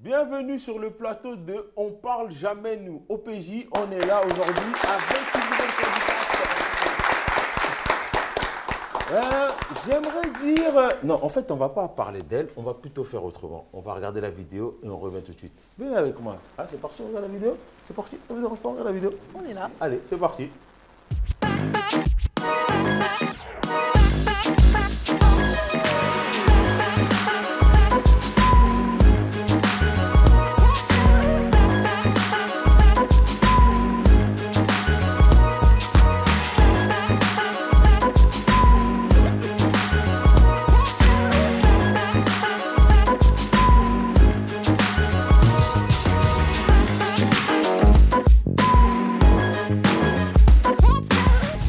Bienvenue sur le plateau de On parle jamais nous. OPJ, on est là aujourd'hui avec une nouvelle candidate. J'aimerais dire... Non, en fait, on ne va pas parler d'elle, on va plutôt faire autrement. On va regarder la vidéo et on revient tout de suite. Venez avec moi. Ah, c'est parti, on regarde la vidéo? C'est parti, ça vous dérange pas, on regarde la vidéo? On est là. Allez, c'est parti.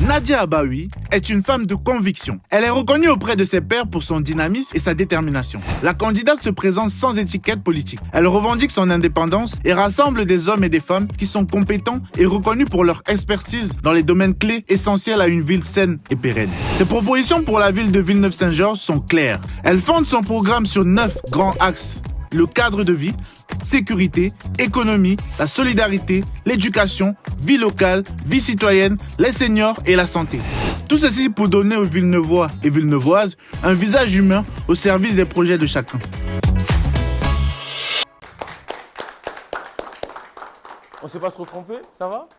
Nadia Abaoui est une femme de conviction. Elle est reconnue auprès de ses pairs pour son dynamisme et sa détermination. La candidate se présente sans étiquette politique. Elle revendique son indépendance et rassemble des hommes et des femmes qui sont compétents et reconnus pour leur expertise dans les domaines clés essentiels à une ville saine et pérenne. Ses propositions pour la ville de Villeneuve-Saint-Georges sont claires. Elle fonde son programme sur 9 grands axes. Le cadre de vie, sécurité, économie, la solidarité, l'éducation, vie locale, vie citoyenne, les seniors et la santé. Tout ceci pour donner aux Villeneuvois et Villeneuvoises un visage humain au service des projets de chacun. On ne s'est pas trop trompé, ça va?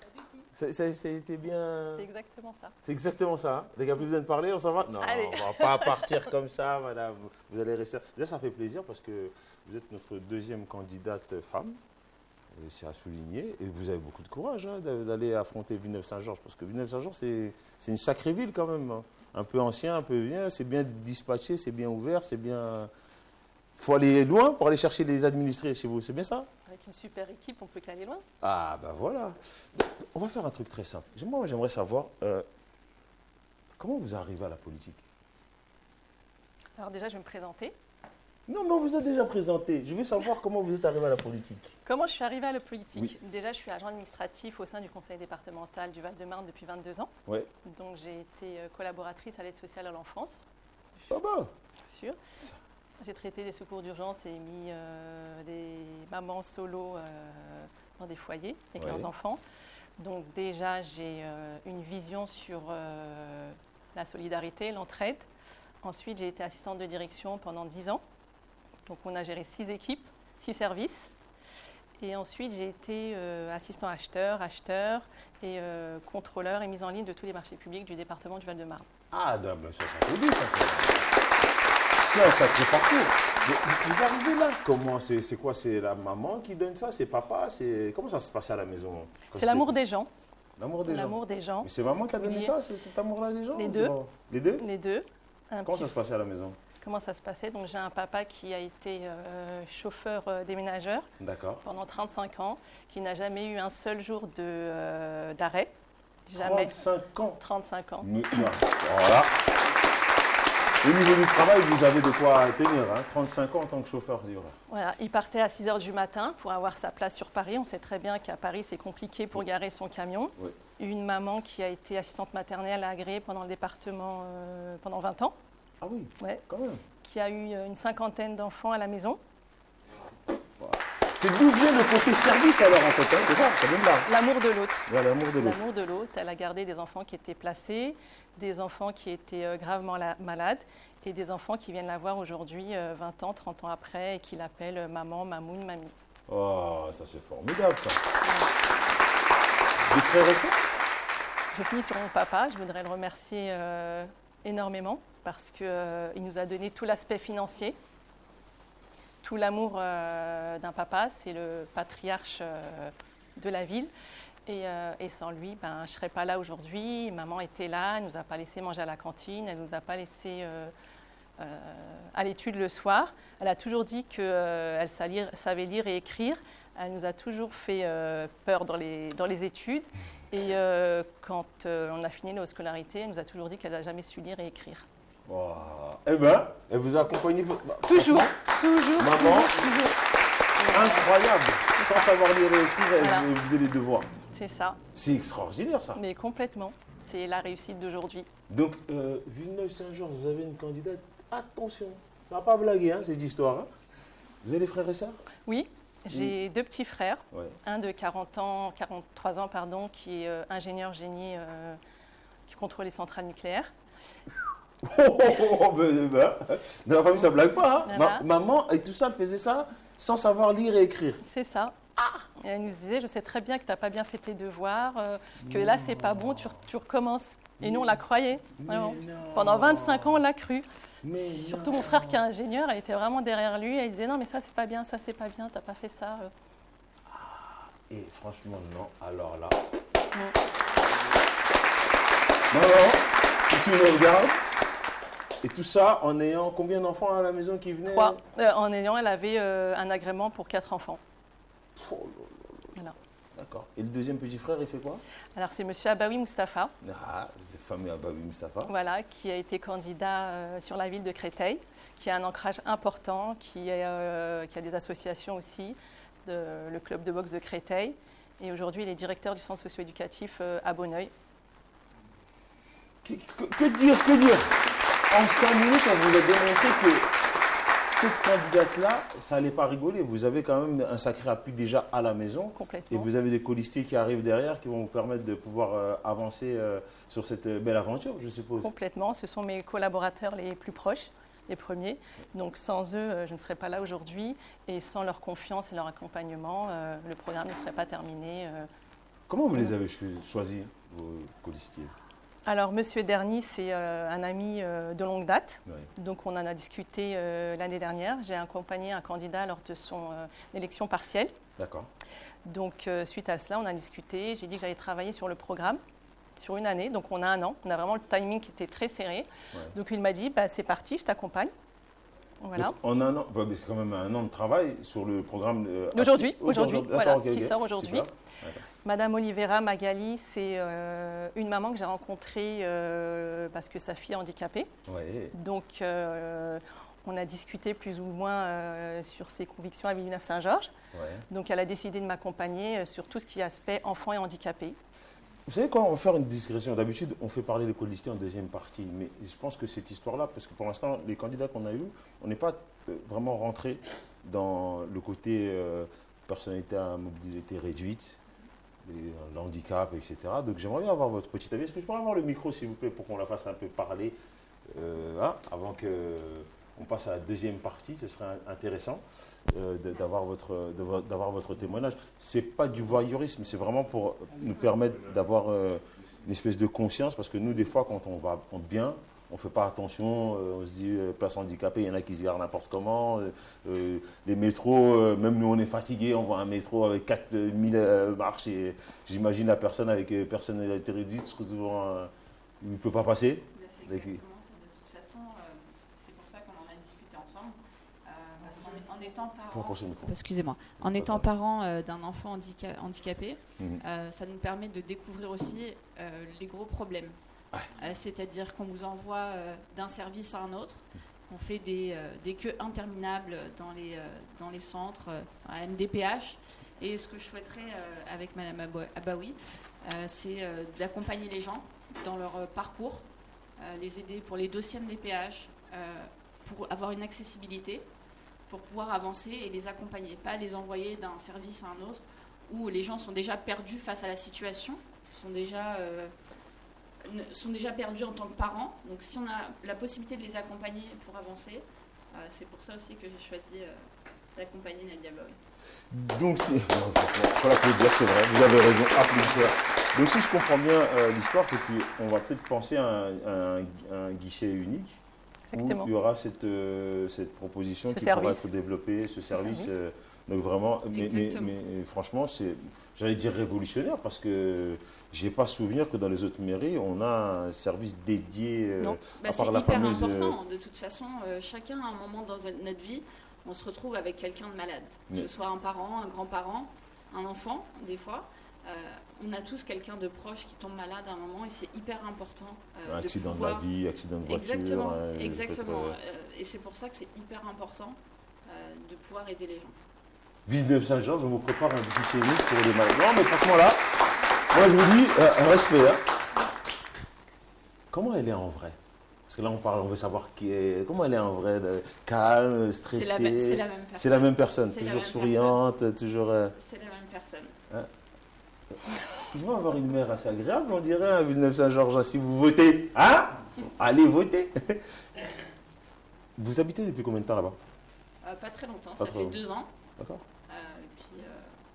C'était bien... C'est exactement ça. C'est exactement ça. Hein. Il n'y a plus besoin de parler, on s'en va? Non, Allez. On ne va pas partir comme ça, madame. Vous allez rester. Déjà, ça fait plaisir parce que vous êtes notre deuxième candidate femme. C'est à souligner. Et vous avez beaucoup de courage hein, d'aller affronter Villeneuve-Saint-Georges. Parce que Villeneuve-Saint-Georges, c'est une sacrée ville quand même. Hein. Un peu ancien, un peu vieux. C'est bien dispatché, c'est bien ouvert, c'est bien... Il faut aller loin pour aller chercher les administrés chez vous. C'est bien ça? Avec une super équipe, on peut qu'aller loin. Ah, ben voilà. On va faire un truc très simple. Moi, j'aimerais savoir comment vous arrivez à la politique? Alors déjà, je vais me présenter. Non, mais on vous a déjà présenté. Je veux savoir comment vous êtes arrivé à la politique. Comment je suis arrivée à la politique? Oui. Déjà, je suis agent administratif au sein du conseil départemental du Val-de-Marne depuis 22 ans. Ouais. Donc, j'ai été collaboratrice à l'aide sociale à l'enfance. Pas mal. Sûr. J'ai traité des secours d'urgence et mis des mamans solo dans des foyers avec leurs enfants. Donc déjà, j'ai une vision sur la solidarité, l'entraide. Ensuite, j'ai été assistante de direction pendant 10 ans. Donc on a géré 6 équipes, 6 services. Et ensuite, j'ai été assistant acheteur et contrôleur et mise en ligne de tous les marchés publics du département du Val-de-Marne. Ah, non, mais ça fait bien, ça. C'est un sacré parcours. Vous arrivez là, comment? C'est quoi? C'est la maman qui donne ça? C'est papa? Comment ça se passe à la maison? C'est l'amour des gens. L'amour des gens? L'amour des gens. Mais c'est maman qui a donné ça, cet amour-là des gens? Les deux. Les deux? Les deux. Comment ça se passait à la maison? Comment ça se passait? Donc j'ai un papa qui a été chauffeur déménageur pendant 35 ans, qui n'a jamais eu un seul jour d'arrêt. Jamais. 35 ans? 35 ans. Voilà. Au niveau du travail, vous avez de quoi tenir, hein? 35 ans en tant que chauffeur livreur. Voilà, il partait à 6 h du matin pour avoir sa place sur Paris. On sait très bien qu'à Paris, c'est compliqué pour garer son camion. Oui. Une maman qui a été assistante maternelle agréée pendant le département pendant 20 ans. Ah oui, ouais. Quand même. Qui a eu une 50aine d'enfants à la maison. Wow. C'est d'où vient le côté service alors en fait, hein? C'est ça, ça vient de là. L'amour de l'autre. Ouais, l'amour de l'autre. L'amour de l'autre. Elle a gardé des enfants qui étaient placés, des enfants qui étaient gravement malades et des enfants qui viennent la voir aujourd'hui 20 ans, 30 ans après et qui l'appellent maman, mamoun, mamie. Oh, ça c'est formidable ça. Des frères et sœurs? Je finis sur mon papa. Je voudrais le remercier énormément parce qu'il nous a donné tout l'aspect financier. Tout l'amour d'un papa, c'est le patriarche de la ville. Et sans lui, je ne serais pas là aujourd'hui. Maman était là, elle ne nous a pas laissé manger à la cantine, elle ne nous a pas laissé à l'étude le soir. Elle a toujours dit qu'elle savait lire et écrire. Elle nous a toujours fait peur dans les études. Et quand on a fini nos scolarités, elle nous a toujours dit qu'elle n'a jamais su lire et écrire. Wow. Eh bien, elle vous a accompagné toujours. Maman, toujours. Incroyable. Sans savoir lire et écrire, elle faisait les devoirs. C'est ça. C'est extraordinaire ça. Mais complètement. C'est la réussite d'aujourd'hui. Donc, Villeneuve-Saint-Georges, vous avez une candidate. Attention, ça ne va pas blaguer hein, cette histoire. Hein. Vous avez des frères et sœurs? Oui, J'ai deux petits frères, Ouais. un de 43 ans, pardon, qui est ingénieur génie qui contrôle les centrales nucléaires. Dans la famille, ça ne blague pas. Hein. Voilà. Maman, et tout ça, elle faisait ça sans savoir lire et écrire. C'est ça. Et elle nous disait, je sais très bien que tu n'as pas bien fait tes devoirs, que là, c'est pas bon, tu recommences. Et nous, on la croyait. Vraiment. Pendant 25 ans, on l'a cru. Surtout mon frère qui est ingénieur, elle était vraiment derrière lui. Elle disait, non, mais ça, c'est pas bien, t'as pas fait ça. Et franchement, non. Alors là. Non. Maman, tu me regardes. Et tout ça en ayant combien d'enfants à la maison qui venaient? 3. Elle avait un agrément pour 4 enfants. Oh là là. Voilà. D'accord. Et le deuxième petit frère, il fait quoi? Alors, c'est monsieur Abaoui Moustapha, Ah, le fameux Abaoui Moustapha. voilà, qui a été candidat sur la ville de Créteil, qui a un ancrage important, qui a des associations aussi, le club de boxe de Créteil. Et aujourd'hui, il est directeur du centre socio-éducatif à Bonneuil. Que dire? En 5 minutes, on vous a démontré que cette candidate-là, ça n'allait pas rigoler. Vous avez quand même un sacré appui déjà à la maison. Complètement. Et vous avez des colistiers qui arrivent derrière qui vont vous permettre de pouvoir avancer sur cette belle aventure, je suppose. Complètement. Ce sont mes collaborateurs les plus proches, les premiers. Donc sans eux, je ne serais pas là aujourd'hui. Et sans leur confiance et leur accompagnement, le programme ne serait pas terminé. Comment vous les avez choisis, vos colistiers? Alors, Monsieur Derny, c'est un ami de longue date. Oui. Donc, on en a discuté l'année dernière. J'ai accompagné un candidat lors de son élection partielle. D'accord. Donc, suite à cela, on a discuté. J'ai dit que j'allais travailler sur le programme sur une année. Donc, on a un an. On a vraiment le timing qui était très serré. Ouais. Donc, il m'a dit, bah, c'est parti, je t'accompagne. Voilà. Donc, en un an, mais c'est quand même un an de travail sur le programme. D'aujourd'hui, voilà, ok, qui sort aujourd'hui. Super. D'accord. Madame Olivera Magali, c'est une maman que j'ai rencontrée parce que sa fille est handicapée. Ouais. Donc, on a discuté plus ou moins sur ses convictions à Villeneuve-Saint-Georges. Ouais. Donc, elle a décidé de m'accompagner sur tout ce qui est aspect enfants et handicapés. Vous savez quoi, on va faire une digression. D'habitude, on fait parler les colistiers en deuxième partie. Mais je pense que cette histoire-là, parce que pour l'instant, les candidats qu'on a eus, on n'est pas vraiment rentré dans le côté personnalité à mobilité réduite, le handicap, etc. Donc j'aimerais bien avoir votre petit avis. Est-ce que je pourrais avoir le micro, s'il vous plaît, pour qu'on la fasse un peu parler avant qu'on passe à la deuxième partie? Ce serait intéressant d'avoir votre témoignage. Ce n'est pas du voyeurisme, c'est vraiment pour nous permettre d'avoir une espèce de conscience, parce que nous, des fois, quand on va bien, on ne fait pas attention, on se dit, place handicapée, il y en a qui se garent n'importe comment. Les métros, même nous, on est fatigués, on voit un métro avec 4000 marches et j'imagine la personne avec personnalité réduite se retrouve il ne peut pas passer. C'est exactement ça. De toute façon, c'est pour ça qu'on en a discuté ensemble. Parce qu'en étant parent, excusez-moi, en étant parent d'un enfant handicapé, ça nous permet de découvrir aussi les gros problèmes. C'est-à-dire qu'on vous envoie d'un service à un autre, on fait des queues interminables dans les centres, à MDPH. Et ce que je souhaiterais avec Madame Abaoui, c'est d'accompagner les gens dans leur parcours, les aider pour les dossiers MDPH, pour avoir une accessibilité, pour pouvoir avancer et les accompagner, pas les envoyer d'un service à un autre, où les gens sont déjà perdus face à la situation, sont déjà perdus en tant que parents. Donc si on a la possibilité de les accompagner pour avancer, c'est pour ça aussi que j'ai choisi d'accompagner Nadia Abaoui. Donc, il faut l'applaudir, c'est vrai, vous avez raison, applaudissez. Donc si je comprends bien l'histoire, c'est qu'on va peut-être penser à un guichet unique. Exactement. Où il y aura cette proposition qui pourra être développée, ce service. Donc vraiment, mais franchement, c'est, j'allais dire révolutionnaire, parce que je n'ai pas souvenir que dans les autres mairies, on a un service dédié à part la fameuse... C'est hyper important. De toute façon, chacun, à un moment dans notre vie, on se retrouve avec quelqu'un de malade. Que ce soit un parent, un grand-parent, un enfant, des fois. On a tous quelqu'un de proche qui tombe malade à un moment et c'est hyper important. Accident de la vie, accident de voiture. Exactement. Et c'est pour ça que c'est hyper important de pouvoir aider les gens. Villeneuve-Saint-Georges, on vous prépare un petit unique pour les malades. Non, mais franchement là, moi je vous dis, un respect. Hein. Comment elle est en vrai? Parce que là, on veut savoir comment elle est en vrai, calme, stressée. C'est la même personne. C'est la même personne, toujours souriante, toujours... C'est la même personne. Hein? Ils vont avoir une mère assez agréable, on dirait, à Villeneuve-Saint-Georges, si vous votez. Hein? Allez voter. Vous habitez depuis combien de temps là-bas? Pas très longtemps, ça fait 2 ans. D'accord. Et puis,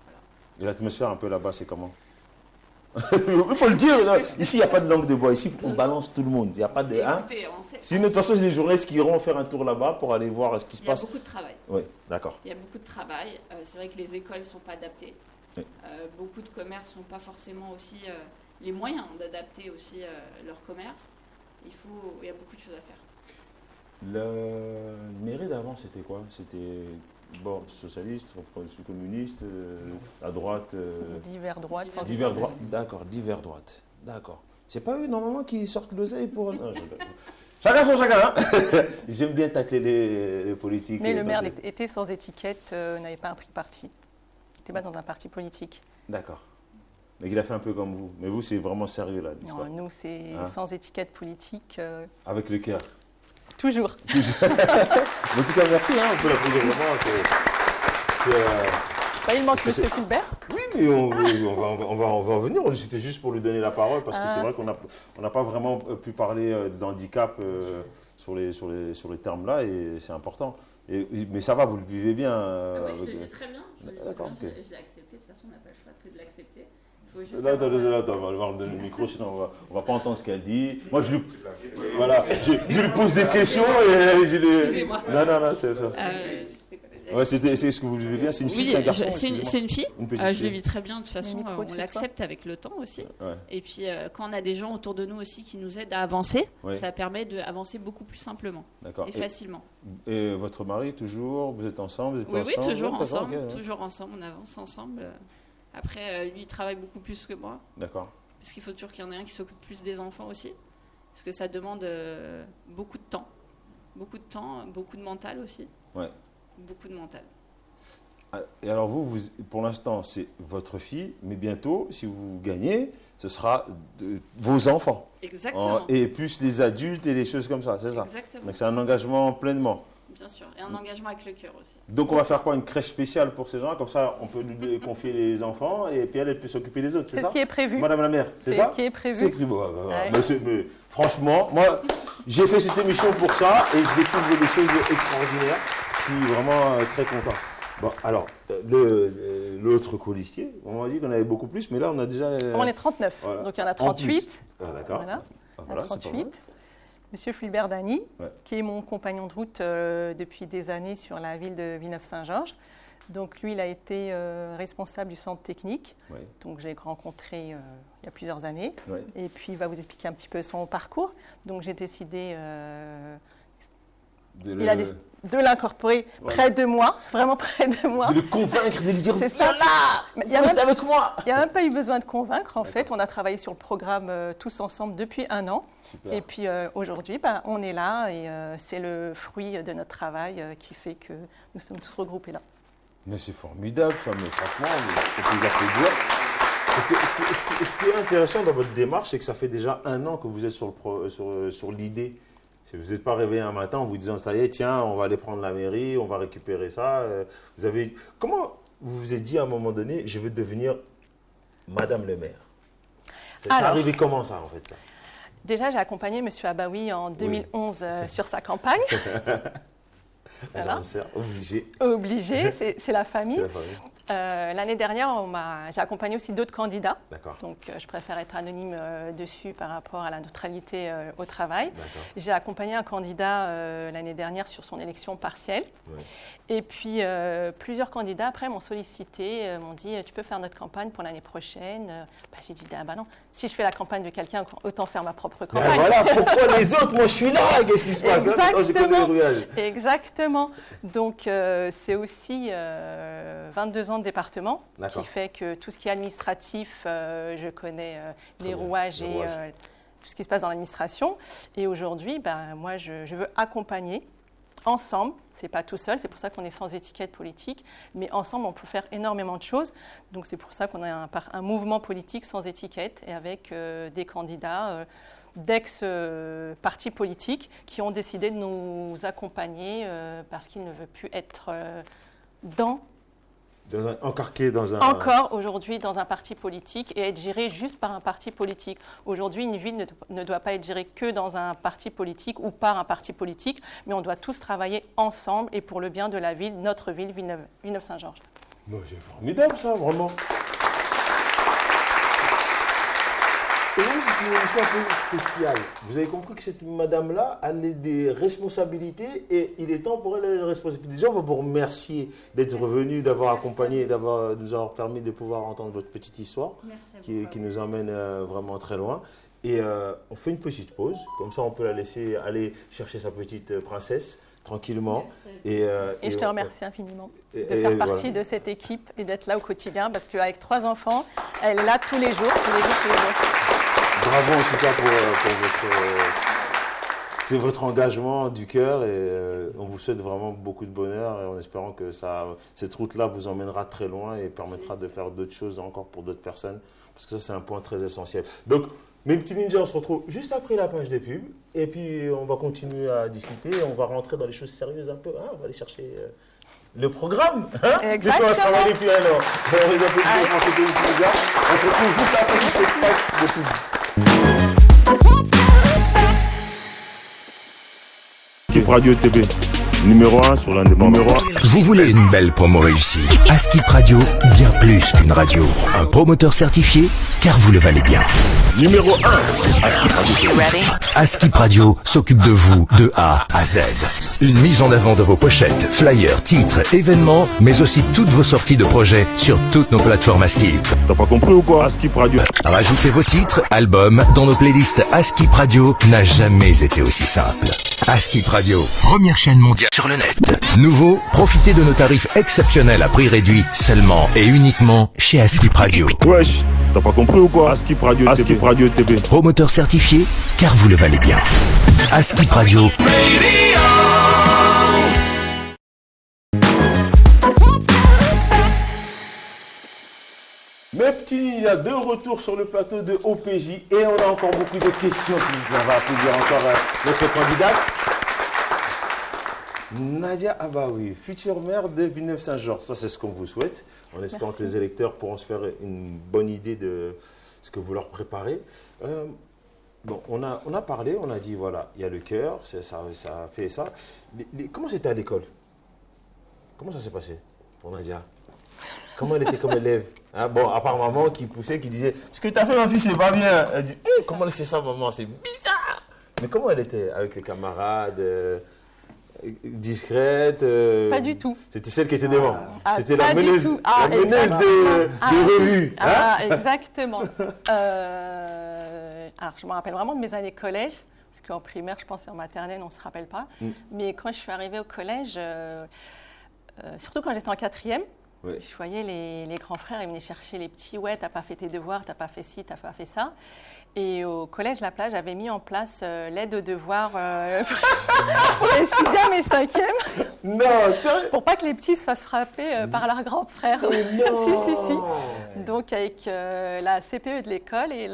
voilà. Et l'atmosphère un peu là-bas, c'est comment? Il faut le dire, là. Ici, il n'y a pas de langue de bois. Ici, on balance tout le monde. Il n'y a pas de... Écoutez, Sinon, de toute façon, c'est des journalistes qui iront faire un tour là-bas pour aller voir ce qui se passe. Il y a beaucoup de travail. Oui, d'accord. Il y a beaucoup de travail. C'est vrai que les écoles ne sont pas adaptées. Oui. Beaucoup de commerces n'ont pas forcément aussi les moyens d'adapter aussi leur commerce. Il y a beaucoup de choses à faire. La mairie d'avant, c'était quoi? C'était socialiste, communiste, à droite. Divers droite. Divers droite. D'accord, divers droite. D'accord. C'est pas eux normalement qui sortent l'oseille pour. Non, chacun son chacun. Hein. J'aime bien tacler les politiques. Mais le maire était sans étiquette, n'avait pas pris parti. Il n'était pas dans un parti politique. D'accord. Mais il a fait un peu comme vous. Mais vous, c'est vraiment sérieux là, l'histoire. Non, nous, c'est sans étiquette politique. Avec le cœur. Toujours. En tout cas, merci. Hein, on peut l'applaudir vraiment. Il manque M. Fulbert. Oui, mais on va en venir. C'était juste pour lui donner la parole parce que c'est vrai qu'on n'a pas vraiment pu parler d'handicap sur les termes là et c'est important. Mais ça va, vous le vivez bien. Oui, je le vis très bien. D'accord. Je l'ai accepté. De toute façon, on n'a pas le choix que de l'accepter. Attends, on va voir le micro, sinon on va pas entendre ce qu'elle dit. Moi, je lui pose des questions et je lui... Excusez-moi. Non, c'est ça. C'est ce que vous vivez bien. C'est une fille, c'est un garçon? C'est une fille. Je le vis très bien. De toute façon, on l'accepte avec le temps aussi. Ouais. Et puis, quand on a des gens autour de nous aussi qui nous aident à avancer, ça permet d'avancer beaucoup plus simplement et facilement. Et votre mari, toujours? Vous êtes ensemble? Oui, toujours ensemble. Toujours ensemble. On avance ensemble. Après, lui, il travaille beaucoup plus que moi. D'accord. Parce qu'il faut toujours qu'il y en ait un qui s'occupe plus des enfants aussi. Parce que ça demande beaucoup de temps. Beaucoup de mental aussi. Ouais. Beaucoup de mental. Et alors vous, pour l'instant, c'est votre fille, mais bientôt, si vous gagnez, ce sera vos enfants. Exactement. Et plus les adultes et les choses comme ça, c'est ça? Exactement. Donc c'est un engagement pleinement. Bien sûr, et un engagement avec le cœur aussi. Donc on va faire quoi? Une crèche spéciale pour ces gens? Comme ça, on peut lui confier les enfants et puis elle peut s'occuper des autres, c'est ça? C'est ce qui est prévu. Madame la maire, c'est ça? C'est ce qui est prévu. C'est prévu. Mais franchement, moi, j'ai fait cette émission pour ça et je découvre des choses extraordinaires. Je suis vraiment très content. Bon, alors, l'autre colistier, on m'a dit qu'on avait beaucoup plus, mais là, on a déjà... On est 39, voilà. Donc il y en a 38. D'accord. Voilà, 38. Monsieur Fulbert Dany, qui est mon compagnon de route depuis des années sur la ville de Villeneuve-Saint-Georges. Donc lui, il a été responsable du centre technique. Oui. Donc j'ai rencontré il y a plusieurs années. Oui. Et puis il va vous expliquer un petit peu son parcours. Donc j'ai décidé... de l'incorporer près de moi, vraiment près de moi. De le convaincre, de lui dire c'est ça. Reste avec moi. Il n'y a même pas eu besoin de convaincre. En fait, on a travaillé sur le programme tous ensemble depuis 1 an. Super. Et puis aujourd'hui, on est là et c'est le fruit de notre travail qui fait que nous sommes tous regroupés là. Mais c'est formidable, ça. Mais franchement, on peut vous applaudir. Parce que ce qui est intéressant dans votre démarche, c'est que ça fait déjà 1 an que vous êtes sur l'idée. Vous n'êtes pas réveillé un matin en vous disant, ça y est, tiens, on va aller prendre la mairie, on va récupérer ça. Comment vous vous êtes dit à un moment donné, je veux devenir Madame le maire? Ça arrivé comment ça, en fait ça? Déjà, j'ai accompagné M. Abaoui en 2011 sur sa campagne. Voilà. Obligé, c'est la famille. L'année dernière, j'ai accompagné aussi d'autres candidats. Donc, je préfère être anonyme dessus par rapport à la neutralité au travail. J'ai accompagné un candidat l'année dernière sur son élection partielle. Ouais. Et puis, plusieurs candidats, après, m'ont sollicité, m'ont dit « Tu peux faire notre campagne pour l'année prochaine ?» J'ai dit « non, si je fais la campagne de quelqu'un, autant faire ma propre campagne. » Voilà, pourquoi les autres? Moi, je suis là. Qu'est-ce qui se passe? Exactement. Donc, c'est aussi 22 ans de département qui fait que tout ce qui est administratif, je connais les rouages et tout ce qui se passe dans l'administration. Et aujourd'hui, moi, je veux accompagner ensemble, ce n'est pas tout seul, c'est pour ça qu'on est sans étiquette politique, mais ensemble, on peut faire énormément de choses. Donc c'est pour ça qu'on a un mouvement politique sans étiquette et avec des candidats d'ex-partis politiques qui ont décidé de nous accompagner parce qu'ils ne veulent plus être encore aujourd'hui dans un parti politique et être géré juste par un parti politique. Aujourd'hui, une ville ne doit pas être gérée que dans un parti politique ou par un parti politique, mais on doit tous travailler ensemble et pour le bien de la ville, notre ville, Villeneuve-Saint-Georges. C'est formidable ça, vraiment. Et là, c'est une émission un peu spéciale. Vous avez compris que cette madame-là a des responsabilités et il est temps pour elle d'avoir des responsabilités. Déjà, on va vous remercier d'être venu, d'avoir accompagné et de nous avoir permis de pouvoir entendre votre petite histoire qui nous emmène vraiment très loin. Et on fait une petite pause, comme ça on peut la laisser aller chercher sa petite princesse tranquillement. Et je te remercie infiniment de faire partie de cette équipe et d'être là au quotidien parce qu'avec 3 enfants, elle est là tous les jours. Bravo en tout cas c'est votre engagement du cœur et on vous souhaite vraiment beaucoup de bonheur et en espérant que cette route-là vous emmènera très loin et permettra de faire d'autres choses encore pour d'autres personnes parce que ça c'est un point très essentiel. Donc mes petits ninjas, on se retrouve juste après la page des pubs et puis on va continuer à discuter et on va rentrer dans les choses sérieuses un peu. On va aller chercher le programme. Exactement. On va travailler puis alors. On se retrouve juste après cette page des pubs. Skip Radio TV, numéro 1 sur l'indépendant. Vous voulez une belle promo réussie? Skip Radio, bien plus qu'une radio. Un promoteur certifié, car vous le valez bien. Numéro 1, Skip Radio. Skip Radio s'occupe de vous de A à Z. Une mise en avant de vos pochettes, flyers, titres, événements, mais aussi toutes vos sorties de projets sur toutes nos plateformes Skip. T'as pas compris ou quoi? Skip Radio. Rajoutez vos titres, albums dans nos playlists. Skip Radio n'a jamais été aussi simple. Skip Radio, première chaîne mondiale sur le net. Nouveau, profitez de nos tarifs exceptionnels à prix réduit seulement et uniquement chez Skip Radio. Wesh, t'as pas compris ou quoi? Skip Radio, Skip Radio TV. Promoteur certifié, car vous le valez bien. Skip Radio. Mes petits ninjas, de retour sur le plateau de OPJ et on a encore beaucoup de questions. On va applaudir encore notre candidate. Nadia Abaoui, future maire de Villeneuve-Saint-Georges. Ça, c'est ce qu'on vous souhaite. En espérant que les électeurs pourront se faire une bonne idée de ce que vous leur préparez. Bon, on a parlé, on a dit, voilà, il y a le cœur, ça a fait ça. Comment c'était à l'école? Comment ça s'est passé pour Nadia? Comment elle était comme élève? Bon, à part maman qui poussait, qui disait « Ce que tu as fait, ma fille, c'est pas bien. » Elle dit « Comment c'est ça, maman? C'est bizarre. » Mais comment elle était avec les camarades? Discrète? Pas du tout. C'était celle qui était devant. C'était la meneuse de revue. Exactement. Alors, je me rappelle vraiment de mes années collège. Parce qu'en primaire, je pense, et en maternelle, on ne se rappelle pas. Mais quand je suis arrivée au collège, surtout quand j'étais en 4e, je voyais les grands frères, ils venaient chercher les petits. Ouais, t'as pas fait tes devoirs, t'as pas fait ci, t'as pas fait ça. Et au collège La Plage, j'avais mis en place l'aide aux devoirs pour les 6e et 5e. Non, sérieux? Pour pas que les petits se fassent frapper par leurs grands frères. Si. Donc avec la CPE de l'école et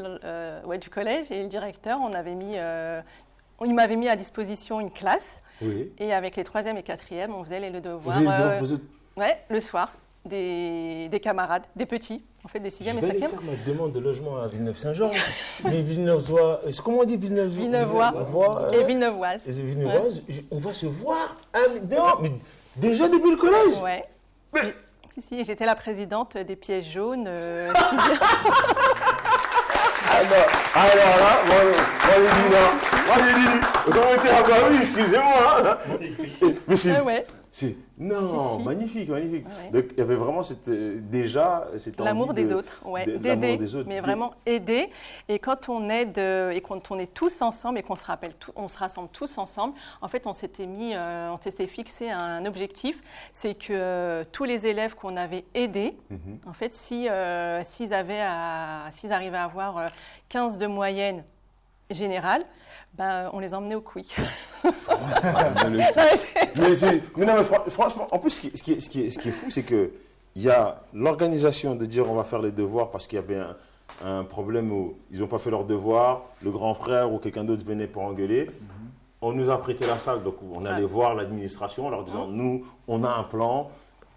du collège et le directeur, il m'avait mis à disposition une classe. Oui. Et avec les 3e et 4e, on faisait les devoirs. Le soir. Des camarades, des petits, en fait, des 6e et 5e. Je vais aller faire ma demande de logement à Villeneuve-Saint-Georges. Les Villeneuvois, comment on dit Villeneuvois et Villeneuvoises. Et Villeneuvoises, on va se voir. Non, mais déjà depuis le collège? Ouais. Mais... Si, j'étais la présidente des pièges jaunes. Alors là, moi j'ai dit, excusez-moi. Mais c'est magnifique. Ouais. Donc il y avait vraiment déjà cette envie l'amour des autres, d'aider, mais vraiment aider. Et quand on aide et quand on est tous ensemble et qu'on se rassemble tous ensemble, en fait, on s'était fixé un objectif, c'est que tous les élèves qu'on avait aidés, en fait, s'ils arrivaient à avoir 15 de moyenne général, on les emmenait au Quick. Franchement, en plus, ce qui est fou, c'est qu'il y a l'organisation de dire on va faire les devoirs parce qu'il y avait un problème où ils n'ont pas fait leurs devoirs, le grand frère ou quelqu'un d'autre venait pour engueuler. On nous a prêté la salle, donc on allait voir l'administration en leur disant nous, on a un plan.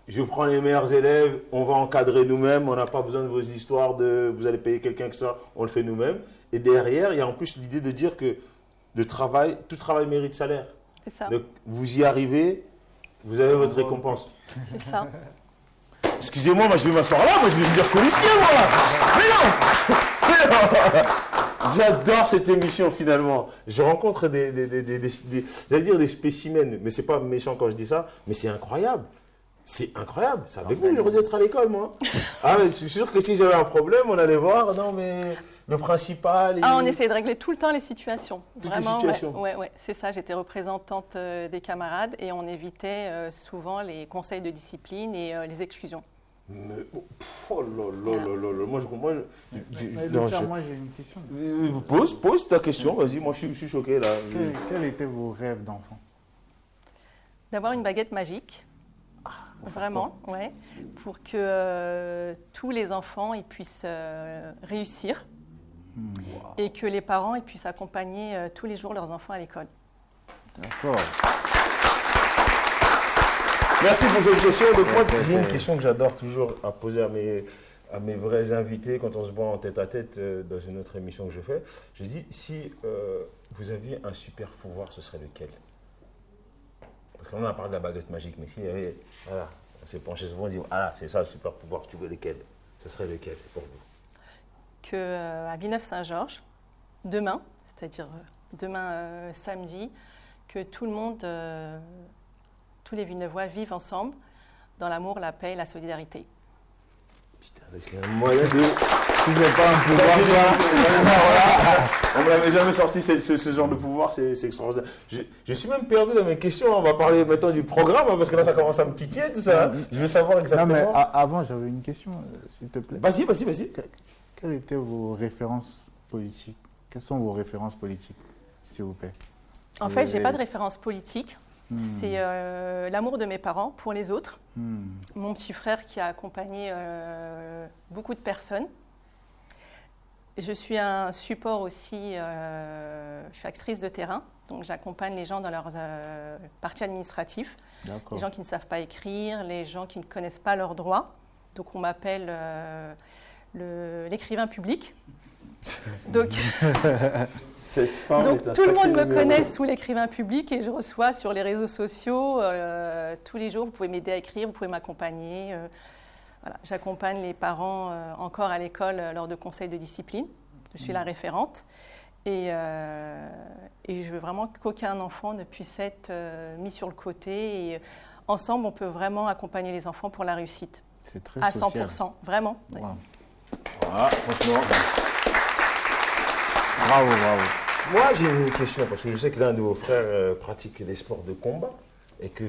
Je prends les meilleurs élèves, on va encadrer nous-mêmes, on n'a pas besoin de vos histoires de vous allez payer quelqu'un que ça, on le fait nous-mêmes. Et derrière, il y a en plus l'idée de dire que tout travail mérite salaire. C'est ça. Donc vous y arrivez, vous avez votre récompense. C'est ça. Excusez-moi, moi je vais m'asseoir là, moi je vais devenir policier, moi. Mais non. J'adore cette émission finalement. Je rencontre j'allais dire des spécimens, mais c'est pas méchant quand je dis ça, mais c'est incroyable. C'est incroyable. C'est avec vous que j'aurais dû être à l'école, moi. Ah, mais je suis sûr que si j'avais un problème, on allait voir. Non, mais le principal. On essayait de régler tout le temps les situations. Toutes les situations. Ouais, c'est ça. J'étais représentante des camarades et on évitait souvent les conseils de discipline et les exclusions. Mais, oh là là là là. Moi, j'ai une question. Pose ta question, vas-y. Moi, je suis choqué là. Quels étaient vos rêves d'enfant? D'avoir une baguette magique. Vraiment, ouais, pour que tous les enfants ils puissent réussir et que les parents ils puissent accompagner tous les jours leurs enfants à l'école. D'accord. Merci pour cette question. Donc moi, j'ai une question que j'adore toujours à poser à mes vrais invités quand on se voit en tête-à-tête dans une autre émission que je fais. Je dis, si vous aviez un super pouvoir, ce serait lequel? Parce qu'on a parlé de la baguette magique, mais s'il y avait, voilà, on s'est penché souvent, on dit, ah, c'est ça le super pouvoir, tu veux lequel? Ce serait lequel pour vous? À Villeneuve-Saint-Georges, demain, c'est-à-dire demain samedi, que tout le monde, tous les Villeneuvois vivent ensemble dans l'amour, la paix et la solidarité. Putain, c'est un moyen de... Si c'est pas un pouvoir, ça... On ne m'avait jamais sorti ce genre de pouvoir, c'est extraordinaire. Je suis même perdu dans mes questions. On va parler maintenant du programme, parce que là, ça commence à me titiller, tout ça. Je veux savoir exactement... Non, mais avant, j'avais une question, s'il te plaît. Vas-y. Quelles étaient vos références politiques? Quelles sont vos références politiques, s'il vous plaît? En fait, je n'ai pas de référence politique. C'est l'amour de mes parents pour les autres. Mon petit frère qui a accompagné beaucoup de personnes. Je suis un support aussi, je suis actrice de terrain, donc j'accompagne les gens dans leurs parties administratives. Les gens qui ne savent pas écrire, les gens qui ne connaissent pas leurs droits. Donc on m'appelle l'écrivain public. Donc, cette femme donc tout le monde me connaît sous l'écrivain public et je reçois sur les réseaux sociaux tous les jours, vous pouvez m'aider à écrire, vous pouvez m'accompagner. Voilà. J'accompagne les parents encore à l'école lors de conseils de discipline. Je suis la référente et je veux vraiment qu'aucun enfant ne puisse être mis sur le côté. Et ensemble, on peut vraiment accompagner les enfants pour la réussite. C'est très à social. 100%, vraiment. Wow. Ah, franchement. Bravo. Moi, j'ai une question, parce que je sais que l'un de vos frères pratique des sports de combat et que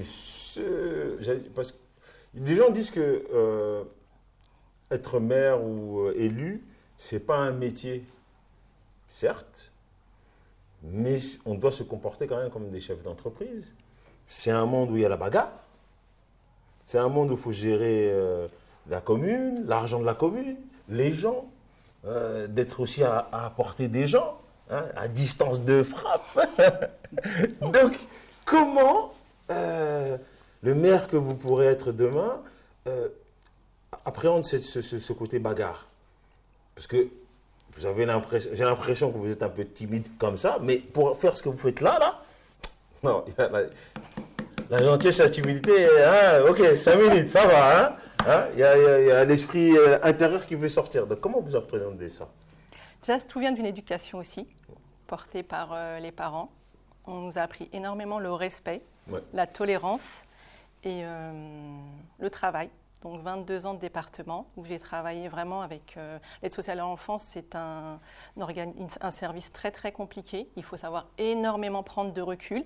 parce que des gens disent que être maire ou élu, c'est pas un métier, certes, mais on doit se comporter quand même comme des chefs d'entreprise. C'est un monde où il y a la bagarre. C'est un monde où il faut gérer la commune, l'argent de la commune, les gens, d'être aussi à portée des gens, hein, à distance de frappe. Donc, comment le maire que vous pourrez être demain appréhende ce côté bagarre? Parce que vous avez j'ai l'impression que vous êtes un peu timide comme ça, mais pour faire ce que vous faites là, non, la gentillesse et la timidité, hein, ok, 5 minutes, ça va, hein, il y a l'esprit intérieur qui veut sortir. Donc, comment vous appréhendez ça? Déjà, tout vient d'une éducation aussi, portée par les parents. On nous a appris énormément le respect, la tolérance et le travail. Donc 22 ans de département où j'ai travaillé vraiment avec l'aide sociale à l'enfance. C'est un service très très compliqué. Il faut savoir énormément prendre de recul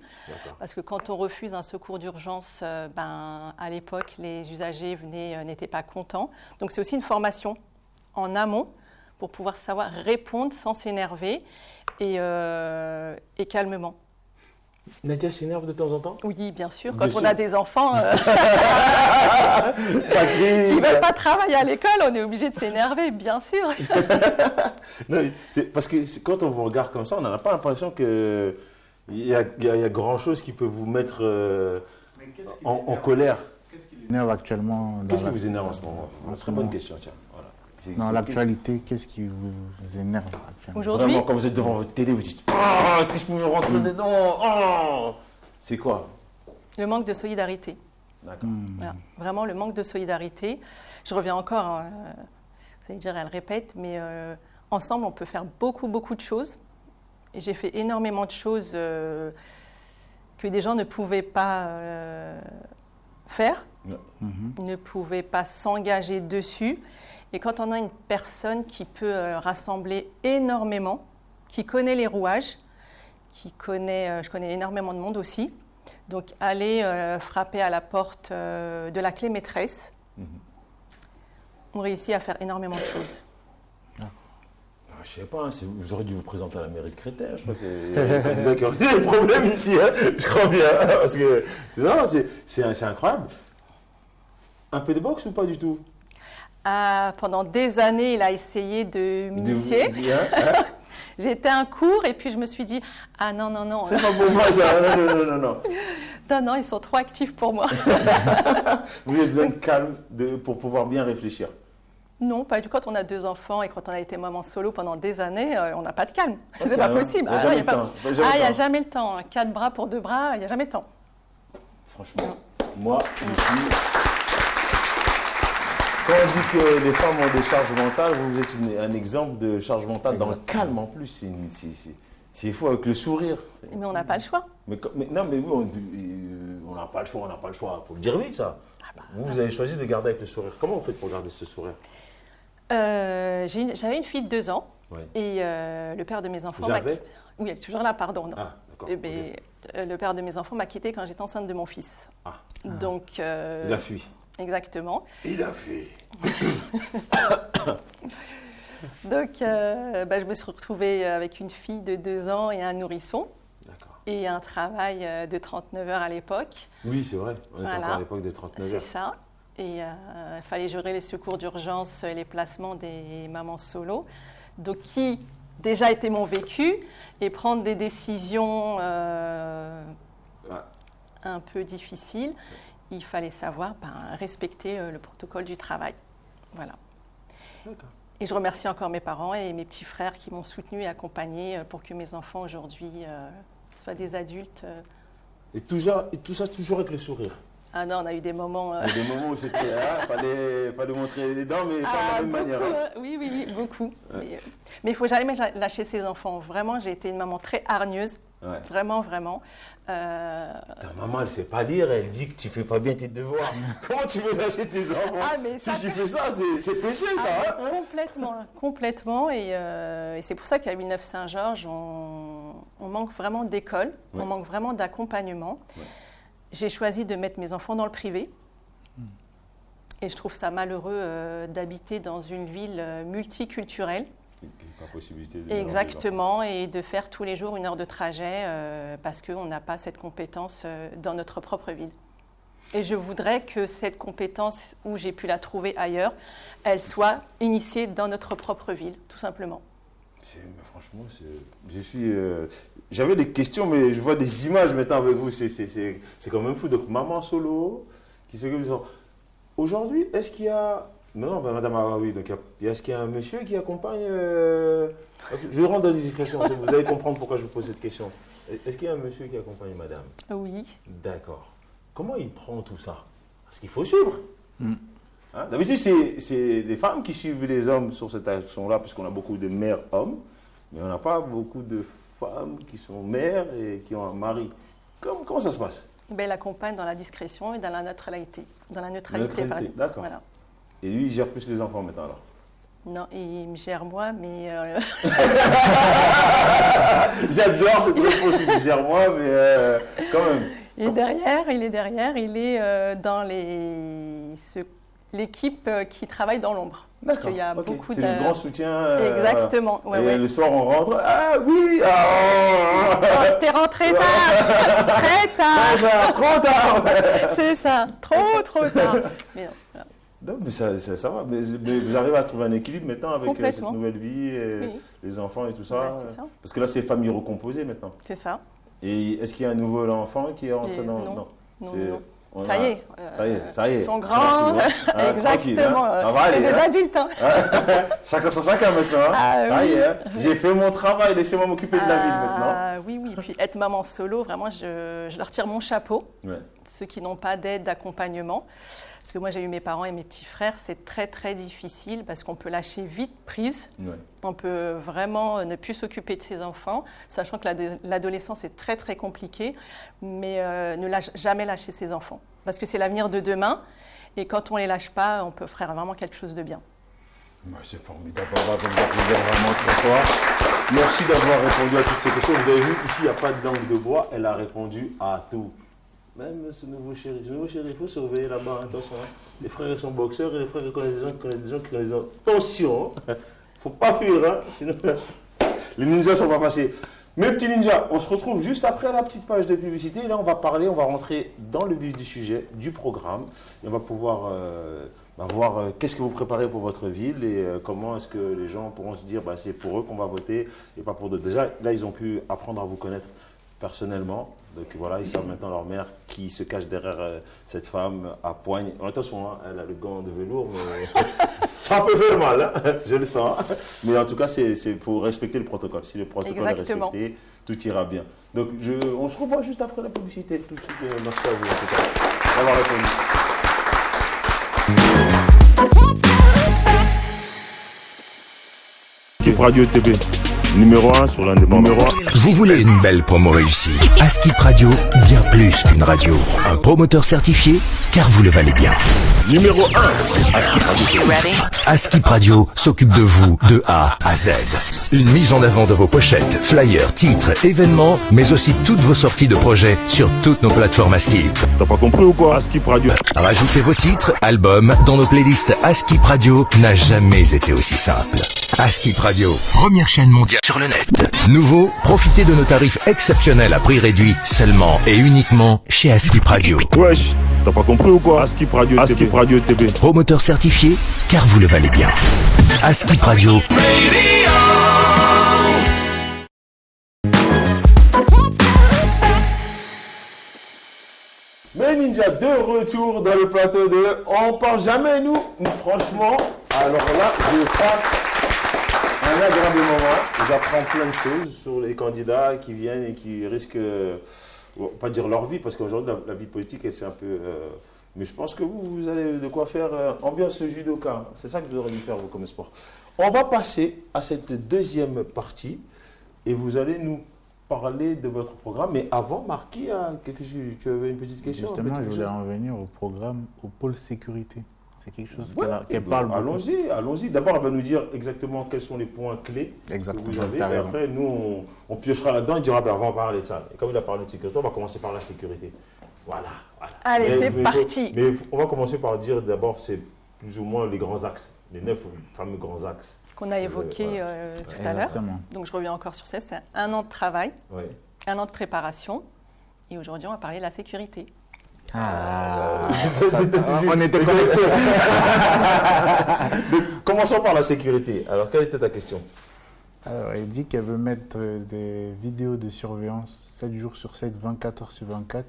parce que quand on refuse un secours d'urgence, à l'époque les usagers n'étaient pas contents. Donc c'est aussi une formation en amont pour pouvoir savoir répondre sans s'énerver et calmement. Nadia s'énerve de temps en temps? Oui, bien sûr. Quand on a des enfants ça crie, qui ne veulent pas travailler à l'école, on est obligé de s'énerver, bien sûr. Non, parce que quand on vous regarde comme ça, on n'a pas l'impression qu'il y a grand-chose qui peut vous mettre en colère. Qu'est-ce qui l'énerve actuellement? Qu'est-ce qui vous énerve en ce moment? Très bonne question, tiens. Voilà. Dans l'actualité, qu'est-ce qui vous énerve actuellement? Aujourd'hui, vraiment, quand vous êtes devant votre télé, vous dites « Oh, si je pouvais rentrer dedans, oh !» C'est quoi? le manque de solidarité. D'accord. Voilà. Vraiment, le manque de solidarité. Je reviens encore, vous allez dire, elle répète, mais ensemble, on peut faire beaucoup, beaucoup de choses. Et j'ai fait énormément de choses que des gens ne pouvaient pas faire, ne pouvaient pas s'engager dessus. Et quand on a une personne qui peut rassembler énormément, qui connaît les rouages, je connais énormément de monde aussi, donc aller frapper à la porte de la clé maîtresse, on réussit à faire énormément de choses. Je sais pas, vous aurez dû vous présenter à la mairie de Créteil. Je crois qu'il y a des problèmes ici, hein, je crois bien. Parce que c'est incroyable. Un peu de boxe ou pas du tout? Pendant des années, il a essayé de m'initier. J'ai été à un cours et puis je me suis dit « Ah non, non, non. » C'est pas pour moi ça, non. Non, non, ils sont trop actifs pour moi. Vous avez besoin de calme pour pouvoir bien réfléchir? Non, pas du tout. Quand on a 2 enfants et quand on a été maman solo pendant des années, on n'a pas de calme. C'est pas possible. Il n'y a jamais le temps. 4 bras pour 2 bras, il n'y a jamais le temps. Franchement, moi, quand on dit que les femmes ont des charges mentales, vous êtes un exemple de charge mentale dans le calme en plus. C'est fou avec le sourire. Mais on n'a pas le choix. Mais oui, on n'a pas le choix, Il faut le dire vite, ça. Vous avez choisi de garder avec le sourire. Comment vous faites pour garder ce sourire? J'avais une fille de 2 ans et le père de mes enfants m'a quitté. Oui, elle est toujours là, pardon. Non. Ah, d'accord. Le père de mes enfants m'a quitté quand j'étais enceinte de mon fils. Donc, il a fui. Exactement. Il a fui. Donc, je me suis retrouvée avec une fille de 2 ans et un nourrisson. D'accord. Et un travail de 39 heures à l'époque. Oui, c'est vrai. On est encore à l'époque de 39 heures. C'est ça. Et il fallait gérer les secours d'urgence et les placements des mamans solo. Donc, qui déjà était mon vécu et prendre des décisions un peu difficiles. Il fallait savoir respecter le protocole du travail. Voilà. D'accord. Et je remercie encore mes parents et mes petits frères qui m'ont soutenue et accompagnée pour que mes enfants aujourd'hui soient des adultes. Et tout ça toujours avec le sourire? Ah non, on a eu des moments... Il y a des moments où c'était... fallait montrer les dents, mais pas de la même manière. Oui, beaucoup. Ouais. Mais il ne faut jamais lâcher ses enfants. Vraiment, j'ai été une maman très hargneuse. Ouais. Vraiment. Ta maman, elle ne sait pas lire, elle dit que tu ne fais pas bien tes devoirs. Comment tu veux lâcher tes enfants? Si tu fais ça, c'est péché, ça. Complètement. Et c'est pour ça qu'à Villeneuve-Saint-Georges, on manque vraiment d'école, on manque vraiment d'accompagnement. Ouais. J'ai choisi de mettre mes enfants dans le privé. Et je trouve ça malheureux d'habiter dans une ville multiculturelle. Pas possibilité de Exactement, et de faire tous les jours 1 heure de trajet parce qu'on n'a pas cette compétence dans notre propre ville. Et je voudrais que cette compétence, où j'ai pu la trouver ailleurs, elle soit initiée dans notre propre ville, tout simplement. Franchement, j'avais des questions, mais je vois des images maintenant avec vous. C'est quand même fou. Donc, maman solo qui s'occupe des enfants. Aujourd'hui, est-ce qu'il y a... Non, madame, oui. Donc, est-ce qu'il y a un monsieur qui accompagne... Je rentre dans les questions. Vous allez comprendre pourquoi je vous pose cette question. Est-ce qu'il y a un monsieur qui accompagne madame? Oui. D'accord. Comment il prend tout ça? Parce qu'il faut suivre. Hein? D'habitude, c'est les femmes qui suivent les hommes sur cette action-là, puisqu'on a beaucoup de mères hommes, mais on n'a pas beaucoup de femmes qui sont mères et qui ont un mari. Comment ça se passe? Elle accompagne dans la discrétion et dans la neutralité. D'accord. Voilà. Et lui, il gère plus les enfants maintenant, alors? Non, il me gère moi, mais... J'adore cette réponse, il me gère moi, mais quand même. Il est derrière, il est dans l'équipe qui travaille dans l'ombre. Parce qu'il y a beaucoup c'est le grand soutien. Exactement. Et le soir, on rentre. Ah oui t'es rentré tard. Très tard. Trop tard. C'est ça. Trop tard. Mais non, voilà. Non, mais ça va. Mais vous arrivez à trouver un équilibre maintenant avec cette nouvelle vie, les enfants et tout ça. C'est ça. Parce que là, c'est famille recomposée maintenant. C'est ça. Et est-ce qu'il y a un nouveau enfant qui est rentré dans... Non. Ça y est. Ils sont grands. Exactement. C'est des adultes. Hein. Chacun son chacun maintenant. Ça y est. J'ai fait mon travail. Laissez-moi m'occuper de la ville maintenant. Oui. Puis être maman solo, vraiment, je leur tire mon chapeau. Ouais. Ceux qui n'ont pas d'aide, d'accompagnement. Parce que moi, j'ai eu mes parents et mes petits frères. C'est très, très difficile parce qu'on peut lâcher vite prise. Ouais. On peut vraiment ne plus s'occuper de ses enfants, sachant que l'adolescence est très, très compliquée. Mais ne jamais lâcher ses enfants. Parce que c'est l'avenir de demain. Et quand on ne les lâche pas, on peut faire vraiment quelque chose de bien. C'est formidable. Vous êtes vraiment très fort. Merci d'avoir répondu à toutes ces questions. Vous avez vu, ici, il n'y a pas de langue de bois. Elle a répondu à tout. Même ce nouveau chéri, il faut surveiller là-bas, attention. Hein. Les frères sont boxeurs et les frères connaissent des gens qui connaissent des gens qui connaissent des gens. Attention, il ne faut pas fuir, hein, sinon les ninjas ne sont pas fâchés. Mes petits ninjas, on se retrouve juste après la petite page de publicité. Et là, on va rentrer dans le vif du sujet, du programme. Et on va pouvoir voir qu'est-ce que vous préparez pour votre ville et comment est-ce que les gens pourront se dire c'est pour eux qu'on va voter et pas pour d'autres. Déjà, là, ils ont pu apprendre à vous connaître personnellement. Donc voilà, ils savent maintenant leur mère qui se cache derrière cette femme à poigne. Attention, hein, elle a le gant de velours, mais ça peut faire mal, hein, je le sens. Mais en tout cas, il faut respecter le protocole. Si le protocole est respecté, tout ira bien. Donc on se revoit juste après la publicité. Tout de suite, merci à vous en tout cas d'avoir répondu. Skip Radio TV. Numéro 1 sur l'indépendant. Vous voulez une belle promo réussie? Skip Radio, bien plus qu'une radio. Un promoteur certifié, car vous le valez bien. Numéro 1, Skip Radio. Skip Radio s'occupe de vous de A à Z. Une mise en avant de vos pochettes, flyers, titres, événements, mais aussi toutes vos sorties de projets sur toutes nos plateformes Skip. T'as pas compris ou quoi, Skip Radio? Rajoutez vos titres, albums dans nos playlists. Skip Radio n'a jamais été aussi simple. Skip Radio, première chaîne mondiale sur le net. Nouveau, profitez de nos tarifs exceptionnels à prix réduit seulement et uniquement chez Skip Radio. Wesh, t'as pas compris ou quoi? Skip Radio TV. Skip Radio TV. Promoteur certifié, car vous le valez bien. Skip Radio. Mes ninjas, de retour dans le plateau de On parle jamais, nous. Franchement, alors là, je passe un agréable moment. J'apprends plein de choses sur les candidats qui viennent et qui risquent, pas dire leur vie, parce qu'aujourd'hui, la vie politique, c'est un peu... mais je pense que vous avez de quoi faire ambiance judoka. C'est ça que vous aurez dû faire, vous, comme sport. On va passer à cette deuxième partie et vous allez nous parler de votre programme. Mais avant, Marquis, tu avais une petite question? Justement, je voulais en venir au programme, au pôle sécurité. C'est quelque chose qu'elle parle beaucoup. Allons-y. D'abord, elle va nous dire exactement quels sont les points clés que vous avez. Et après, nous, on piochera là-dedans et dira, on va en parler de ça. Et comme il a parlé de sécurité, on va commencer par la sécurité. Voilà. Allez, c'est parti. Mais on va commencer par dire d'abord, c'est plus ou moins les grands axes, les 9 fameux grands axes. Qu'on a évoqué tout à l'heure. Donc, je reviens encore sur ça. C'est un an de travail, un an de préparation. Et aujourd'hui, on va parler de la sécurité. On était connectés. Commençons par la sécurité. Alors, quelle était ta question? Alors, elle dit qu'elle veut mettre des vidéos de surveillance 7 jours sur 7, 24 heures sur 24.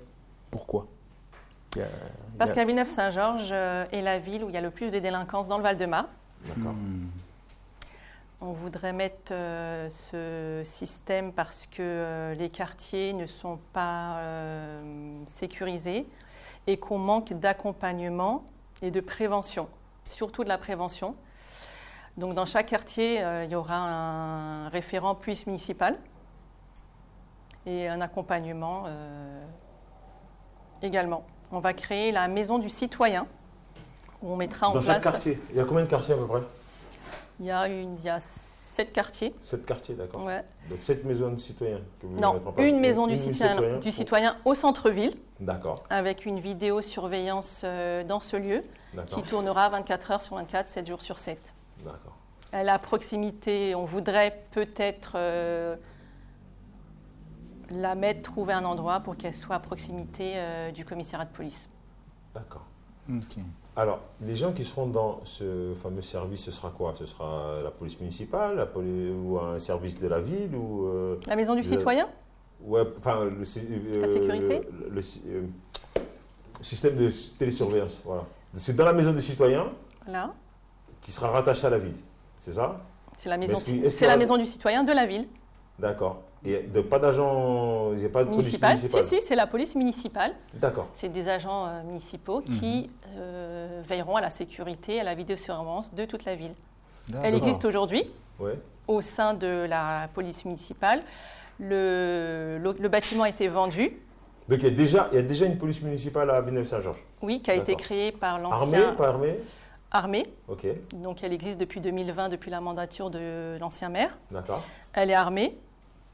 Pourquoi? Parce qu'à Villeneuve-Saint-Georges est la ville où il y a le plus de délinquance dans le Val-de-Marne. D'accord. On voudrait mettre ce système parce que les quartiers ne sont pas sécurisés et qu'on manque d'accompagnement et de prévention, surtout de la prévention. Donc dans chaque quartier, il y aura un référent police municipale et un accompagnement également. On va créer la maison du citoyen où on mettra en place... Dans chaque quartier, il y a combien de quartiers à peu près? Il y a 7 quartiers. 7 quartiers, d'accord. Ouais. Donc 7 maisons de citoyens que vous Non, mettre en place. une maison du citoyen au centre-ville, d'accord. avec une vidéosurveillance dans ce lieu qui tournera 24 heures sur 24, 7 jours sur 7. D'accord. Elle est à proximité, on voudrait peut-être trouver un endroit pour qu'elle soit à proximité du commissariat de police. D'accord. Ok. Alors, les gens qui seront dans ce fameux service, ce sera quoi? Ce sera la police municipale, ou un service de la ville ou la maison du citoyen? Ouais, enfin, la sécurité? Le système de télésurveillance, voilà. C'est dans la maison du citoyen là, qui sera rattachée à la ville, c'est ça? C'est la maison du citoyen de la ville. D'accord. Et pas d'agent, il n'y a pas de police municipale? Si, c'est la police municipale. D'accord. C'est des agents municipaux qui veilleront à la sécurité et à la vidéosurveillance de toute la ville. Elle existe aujourd'hui au sein de la police municipale. Le bâtiment a été vendu. Donc il y a déjà une police municipale à Villeneuve-Saint-Georges? Oui, qui a été créée par l'ancien... Armée, pas armée? Armée. Ok. Donc elle existe depuis 2020, depuis la mandature de l'ancien maire. D'accord. Elle est armée,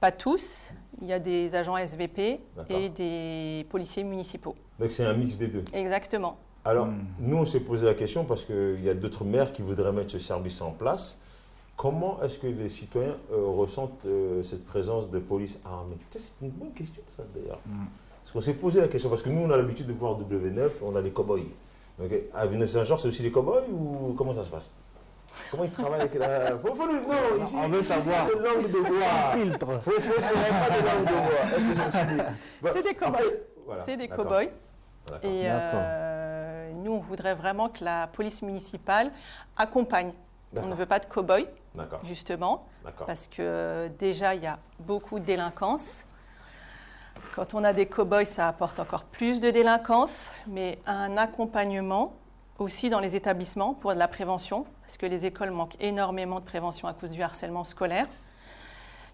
pas tous. Il y a des agents SVP et des policiers municipaux. Donc c'est un mix des deux? Exactement. Alors, nous, on s'est posé la question parce qu'il y a d'autres maires qui voudraient mettre ce service en place. Comment est-ce que les citoyens ressentent cette présence de police armée? C'est une bonne question, ça, d'ailleurs. Parce qu'on s'est posé la question, parce que nous, on a l'habitude de voir W9, on a les cow-boys. Okay. À Villeneuve-Saint-Georges, c'est aussi les cow-boys ou comment ça se passe? Comment ils travaillent avec la... Non, ici, on veut savoir. Pas de langue de bois. Filtre. Faut pas de langue de bois. Est-ce que je me suis dit... C'est des cow-boys. Voilà, c'est des cow-boys. Et nous, on voudrait vraiment que la police municipale accompagne. On ne veut pas de cow-boys, justement, parce que déjà, il y a beaucoup de délinquance. Quand on a des cow-boys, ça apporte encore plus de délinquance, mais un accompagnement aussi dans les établissements pour de la prévention, parce que les écoles manquent énormément de prévention à cause du harcèlement scolaire,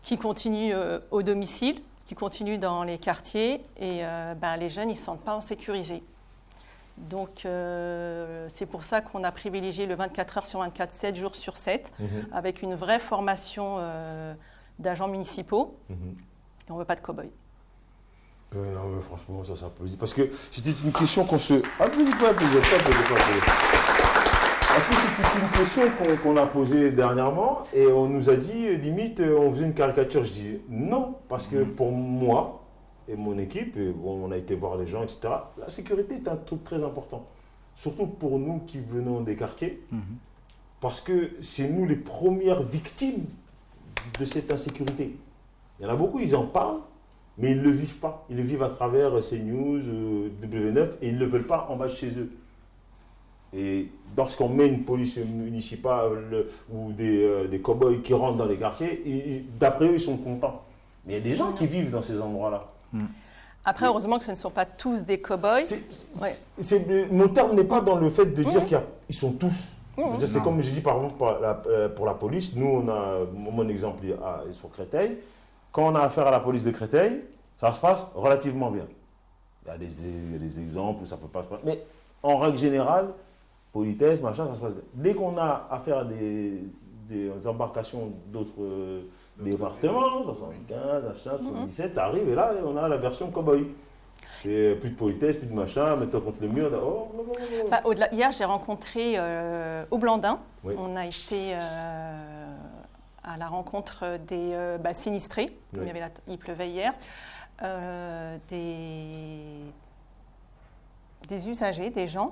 qui continue au domicile, qui continue dans les quartiers, et les jeunes, ils ne se sentent pas sécurisés. Donc, c'est pour ça qu'on a privilégié le 24 heures sur 24, 7 jours sur 7, avec une vraie formation d'agents municipaux, et on ne veut pas de cow-boys. Non, mais franchement, ça peut dire. Parce que c'était une question qu'on se... Est-ce que c'était une question qu'on a posée dernièrement et on nous a dit, limite, on faisait une caricature? Je disais non, parce que pour moi et mon équipe, on a été voir les gens, etc., la sécurité est un truc très important. Surtout pour nous qui venons des quartiers, parce que c'est nous les premières victimes de cette insécurité. Il y en a beaucoup, ils en parlent, mais ils ne le vivent pas. Ils le vivent à travers CNews, W9, et ils ne le veulent pas en bas chez eux. Et lorsqu'on met une police municipale ou des cow-boys qui rentrent dans les quartiers, d'après eux, ils sont contents. Mais il y a des gens qui vivent dans ces endroits-là. Après, heureusement que ce ne sont pas tous des cow-boys. Mon terme n'est pas dans le fait de dire qu'ils sont tous. C'est comme je dis par exemple pour la police. Nous, on a, mon exemple sur Créteil. Quand on a affaire à la police de Créteil, ça se passe relativement bien. Il y a des exemples où ça ne peut pas se passer. Mais en règle générale, politesse, machin, ça se passe bien. Dès qu'on a affaire à des embarcations d'autres départements, 75, 77, ça arrive et là, on a la version cow-boy. C'est plus de politesse, plus de machin, mets-toi contre le mur. Au-delà, hier, j'ai rencontré au Blandin. On a été... à la rencontre des sinistrés, il pleuvait hier, des usagers, des gens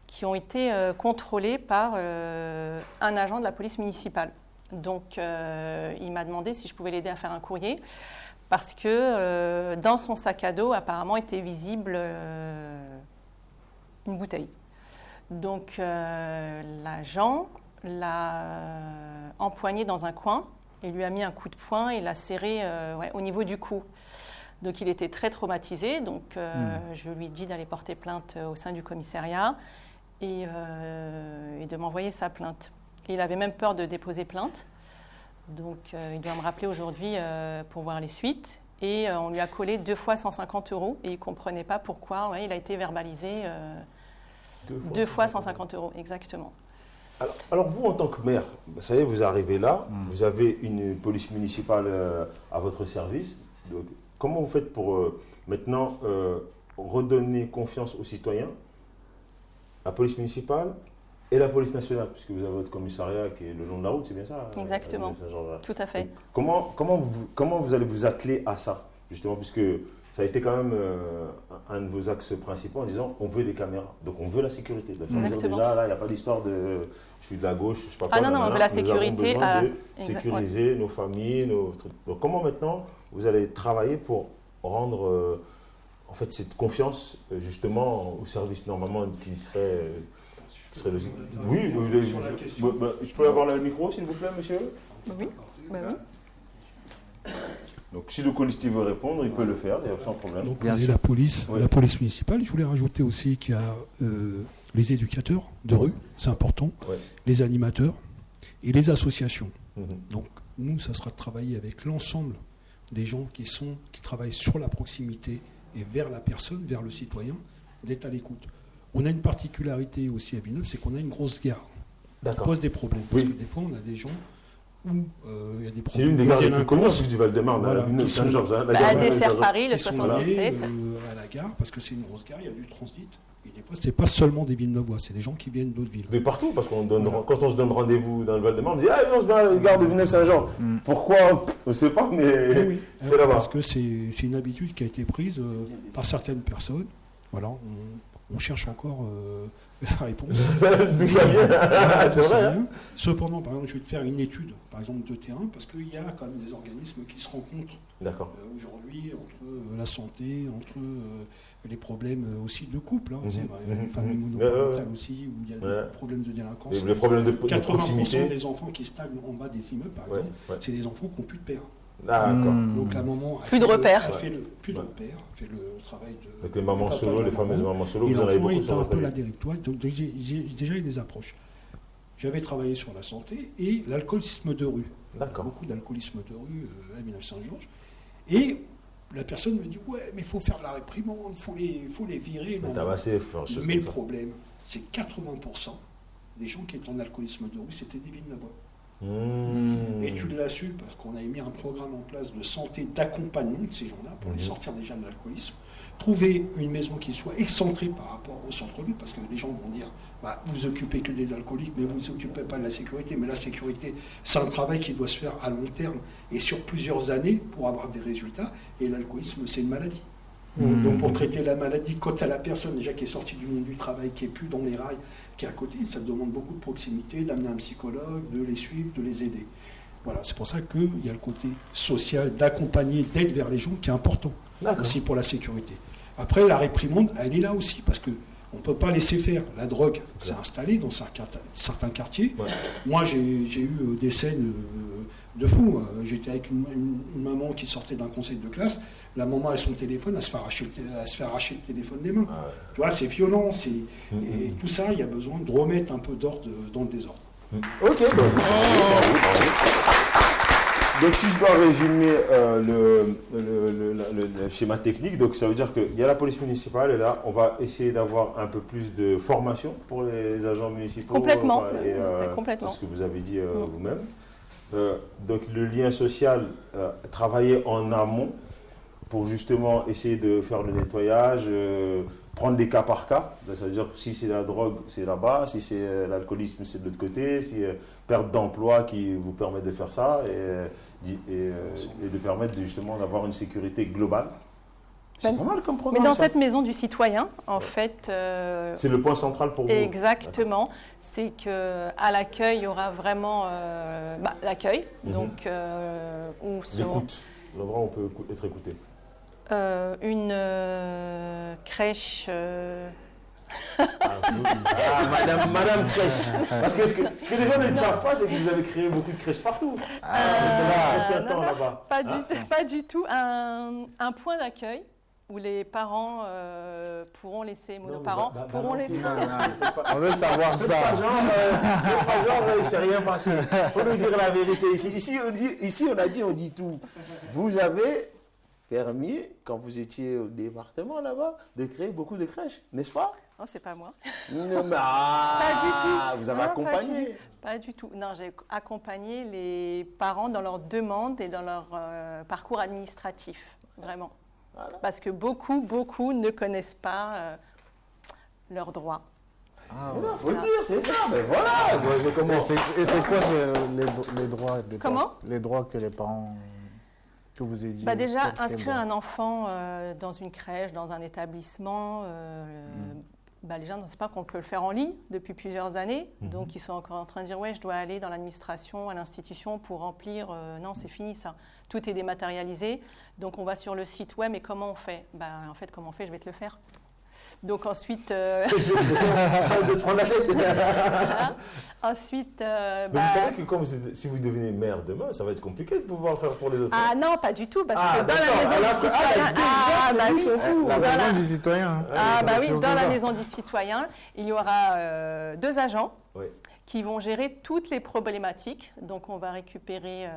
qui ont été contrôlés par un agent de la police municipale. Donc, il m'a demandé si je pouvais l'aider à faire un courrier, parce que dans son sac à dos, apparemment, était visible une bouteille. Donc, l'agent l'a empoigné dans un coin et lui a mis un coup de poing et l'a serré au niveau du cou. Donc il était très traumatisé, donc je lui ai dit d'aller porter plainte au sein du commissariat et de m'envoyer sa plainte. Et il avait même peur de déposer plainte, donc il doit me rappeler aujourd'hui pour voir les suites. Et on lui a collé 2 fois 150 € et il ne comprenait pas pourquoi il a été verbalisé 2 fois 150 €, exactement. Alors vous, en tant que maire, ça y est, vous arrivez là, vous avez une police municipale à votre service. Donc, comment vous faites pour maintenant redonner confiance aux citoyens, la police municipale et la police nationale, puisque vous avez votre commissariat qui est le long de la route, c'est bien ça? Exactement, tout à fait. Donc, comment vous allez vous atteler à ça, justement, puisque ça a été quand même un de vos axes principaux en disant on veut des caméras, donc on veut la sécurité. Déjà, là, il n'y a pas d'histoire de je suis de la gauche, je ne sais pas quoi. Ah non, on veut la sécurité. Nous avons besoin de sécuriser nos familles, nos trucs. Donc comment maintenant vous allez travailler pour rendre en fait cette confiance justement au service normalement qui serait logique? Oui, je peux avoir le micro s'il vous plaît, monsieur? Oui. Donc si le colistier veut répondre, il peut le faire, il n'y a sans problème. Donc la police municipale, je voulais rajouter aussi qu'il y a les éducateurs de rue, c'est important, les animateurs et les associations. Donc nous, ça sera de travailler avec l'ensemble des gens qui travaillent sur la proximité et vers la personne, vers le citoyen, d'être à l'écoute. On a une particularité aussi à Villeneuve, c'est qu'on a une grosse gare qui pose des problèmes. Parce que des fois, on a des gens où il y a des problèmes. C'est une des gares les plus connues en plus du Val-de-Marne, Saint-Georges. À Desserres Paris, le 77. À la gare, parce que c'est une grosse gare, il y a du transit. Et des fois, ce n'est pas seulement des Villeneuvois, c'est des gens qui viennent d'autres villes. De partout, parce qu'on quand on se donne rendez-vous dans le Val-de-Marne, on dit « Ah, non, c'est la gare de Villeneuve-Saint-Georges ». Pourquoi? On ne sait pas, mais c'est là-bas. Parce que c'est une habitude qui a été prise par certaines personnes. Voilà, on cherche encore la réponse. D'où ça vient? C'est vrai. Cependant, par exemple, je vais te faire une étude, par exemple, de terrain, parce qu'il y a quand même des organismes qui se rencontrent aujourd'hui entre la santé, entre les problèmes aussi de couple. Les familles monoparentales aussi, où il y a des problèmes de délinquance. Les problèmes de proximité. 80% des enfants qui stagnent en bas des immeubles, par exemple, c'est des enfants qui n'ont plus de père. D'accord. Donc la maman plus de repères. fait le travail de. Donc les mamans solo, les fameuses mamans solo, vous en avez beaucoup sur un peu la dérive. Donc déjà il y a des approches. J'avais travaillé sur la santé et l'alcoolisme de rue. D'accord. Beaucoup d'alcoolisme de rue à Villeneuve-Saint-Georges. Et la personne me dit ouais, mais il faut faire de la réprimande, il faut les virer. Mais le problème, c'est 80% des gens qui étaient en alcoolisme de rue, c'était des Villeneuvois. Et tu l'as su parce qu'on avait mis un programme en place de santé, d'accompagnement de ces gens-là pour les sortir déjà de l'alcoolisme. Trouver une maison qui soit excentrée par rapport au centre-ville, parce que les gens vont dire vous occupez que des alcooliques, mais vous ne vous occupez pas de la sécurité. Mais la sécurité, c'est un travail qui doit se faire à long terme et sur plusieurs années pour avoir des résultats. Et l'alcoolisme, c'est une maladie. Donc pour traiter la maladie, quand tu as la personne déjà qui est sortie du monde du travail, qui n'est plus dans les rails, qui est à côté, ça demande beaucoup de proximité, d'amener un psychologue, de les suivre, de les aider. Voilà, c'est pour ça qu'il y a le côté social, d'accompagner, d'aide vers les gens qui est important aussi pour la sécurité. Après, la réprimande, elle est là aussi, parce qu'on ne peut pas laisser faire. La drogue s'est installée dans certains quartiers. Moi, j'ai eu des scènes de fou. J'étais avec une maman qui sortait d'un conseil de classe. La maman a son téléphone, elle se fait arracher le téléphone des mains. Tu vois, c'est violent. Et tout ça, il y a besoin de remettre un peu d'ordre dans le désordre. Ok, donc si je dois résumer le schéma technique, donc ça veut dire qu'il y a la police municipale et là, on va essayer d'avoir un peu plus de formation pour les agents municipaux. Complètement. C'est ce que vous avez dit vous-même. Donc le lien social, travailler en amont pour justement essayer de faire le nettoyage, prendre des cas par cas. Ça veut dire si c'est la drogue, c'est là-bas, si c'est l'alcoolisme, c'est de l'autre côté, si perte d'emploi qui vous permet de faire ça et de permettre justement d'avoir une sécurité globale. C'est pas mal comme programme. Mais dans cette maison du citoyen, en fait... c'est le point central pour vous. Exactement. C'est qu'à l'accueil, il y aura vraiment l'accueil. Donc, l'écoute, l'endroit où on peut être écouté. Une crèche... Madame crèche. Parce que ce que les gens ne savent pas, c'est que vous avez créé beaucoup de crèches partout. Là-bas. Pas du tout. Un point d'accueil où les parents pourront laisser, monoparents pourront laisser. On veut savoir ça. Pas genre, il ne s'est rien passé. Il faut nous dire la vérité. Ici, on dit tout. Vous avez permis, quand vous étiez au département là-bas, de créer beaucoup de crèches, n'est-ce pas? Non, c'est pas moi. Non, mais Pas du tout. Vous avez accompagné. Pas du tout. Non, j'ai accompagné les parents dans leurs demandes et dans leur parcours administratif, vraiment. Voilà. Parce que beaucoup ne connaissent pas leurs droits. Il faut le dire, c'est ça. Mais voilà. Et c'est quoi les droits Comment ? Les droits que les parents que vous avez dit. Déjà, inscrire un enfant dans une crèche, dans un établissement, les gens ne savent pas qu'on peut le faire en ligne depuis plusieurs années. Donc, ils sont encore en train de dire, ouais, je dois aller dans l'administration, à l'institution pour remplir. Non, c'est fini ça. Tout est dématérialisé. Donc, on va sur le site. Ouais, mais comment on fait ? En fait, comment on fait ? Je vais te le faire. Donc ensuite... de prendre la tête. Voilà. Ensuite... Mais vous savez que si vous devenez maire demain, ça va être compliqué de pouvoir faire pour les autres. Ah non, pas du tout, parce que dans la maison du citoyen... La maison du citoyen. Dans la maison du citoyen, il y aura 2 agents qui vont gérer toutes les problématiques. Donc on va récupérer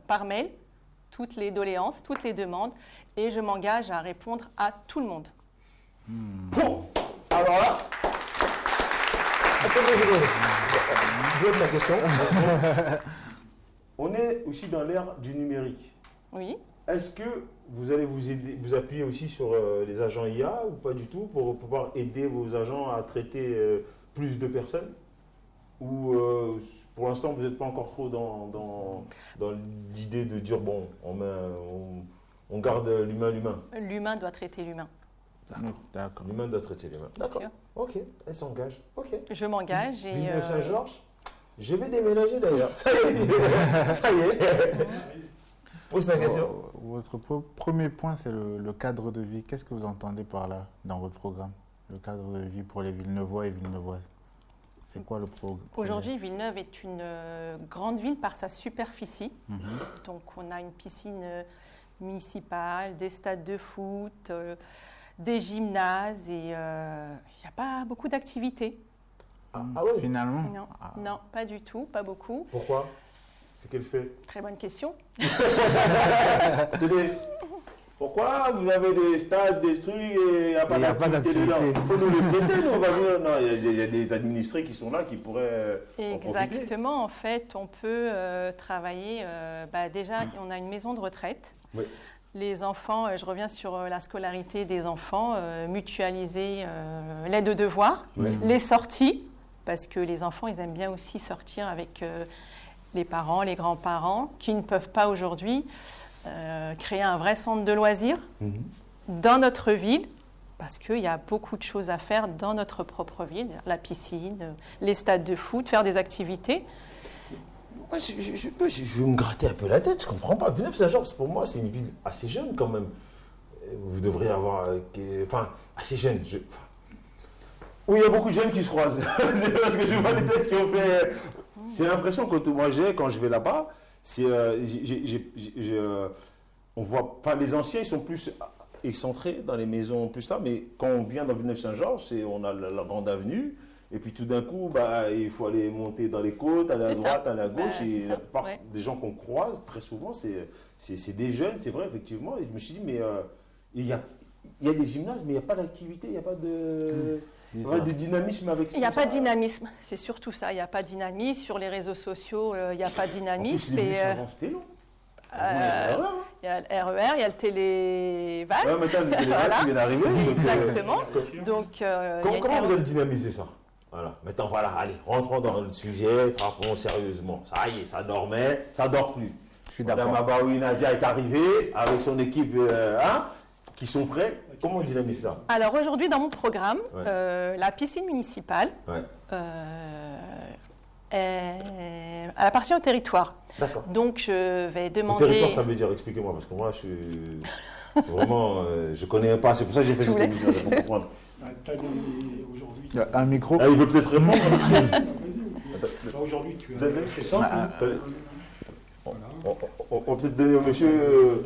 par mail toutes les doléances, toutes les demandes, et je m'engage à répondre à tout le monde. Bon, alors là, attendez, je vais la question. On est aussi dans l'ère du numérique. Oui. Est-ce que vous allez vous appuyer aussi sur les agents IA ou pas du tout pour pouvoir aider vos agents à traiter plus de personnes? Ou pour l'instant vous n'êtes pas encore trop dans l'idée de dire bon, on garde l'humain? L'humain doit traiter l'humain. D'accord. L'humain doit traiter l'humain. D'accord. Ok, elle s'engage. Ok. Je m'engage et. Saint-Georges, je vais déménager d'ailleurs. Ça y est. Pose ta question. Votre premier point, c'est le cadre de vie. Qu'est-ce que vous entendez par là dans votre programme? Le cadre de vie pour les Villeneuvois et Villeneuvoises. C'est quoi le programme? Aujourd'hui, Villeneuve est une grande ville par sa superficie. Donc, on a une piscine municipale, des stades de foot. Des gymnases et il n'y a pas beaucoup d'activités. Ah ouais. Finalement? Non, pas du tout, pas beaucoup. Pourquoi? C'est qu'elle fait? Très bonne question. Pourquoi vous avez des stades, des trucs et il n'y a pas d'activité? Il faut nous les prêter, nous, on va venir. Non, il y a des administrés qui sont là qui pourraient. Exactement, en fait, on peut travailler. Déjà, on a une maison de retraite. Oui. Les enfants, je reviens sur la scolarité des enfants, mutualiser l'aide aux devoirs, les sorties, parce que les enfants, ils aiment bien aussi sortir avec les parents, les grands-parents, qui ne peuvent pas aujourd'hui créer un vrai centre de loisirs dans notre ville, parce qu'il y a beaucoup de choses à faire dans notre propre ville, la piscine, les stades de foot, faire des activités. Moi, je vais me gratter un peu la tête, je ne comprends pas. Villeneuve-Saint-Georges, pour moi, c'est une ville assez jeune quand même. Vous devriez avoir... assez jeune. Oui, il y a beaucoup de jeunes qui se croisent. C'est parce que je vois les têtes qui ont fait... J'ai l'impression que moi j'ai, quand je vais là-bas, on voit... Enfin, les anciens, ils sont plus excentrés dans les maisons plus tard, mais quand on vient dans Villeneuve-Saint-Georges, on a la grande avenue. Et puis tout d'un coup, il faut aller monter dans les côtes, aller à droite, aller à gauche. Et la plupart des gens qu'on croise, très souvent, c'est des jeunes, c'est vrai, effectivement. Et je me suis dit, mais il y a des gymnases, mais il n'y a pas d'activité, il n'y a pas de dynamisme avec ça. Il n'y a pas de dynamisme, c'est surtout ça. Il n'y a pas de dynamisme. Sur les réseaux sociaux, il n'y a pas de dynamisme. En plus, les bus avant, c'était long. Il y a le RER, il y a le téléval. Oui, maintenant, le téléval qui vient d'arriver. Exactement. Comment vous allez dynamiser ça? Voilà. Maintenant, voilà, allez, rentrons dans le sujet, frappons sérieusement. Ça y est, ça dormait, ça dort plus. Je suis d'accord. Madame Abaoui Nadia est arrivée avec son équipe qui sont prêts. Comment on dynamise ça? Alors aujourd'hui, dans mon programme, la piscine municipale appartient au territoire. D'accord. Donc je vais demander... Le territoire, ça veut dire, expliquez-moi, parce que moi, je suis vraiment, je ne connais pas. C'est pour ça que j'ai fait cette émission, pour comprendre. Un micro. Il veut peut-être répondre. Aujourd'hui, c'est simple. On va peut-être donner au monsieur.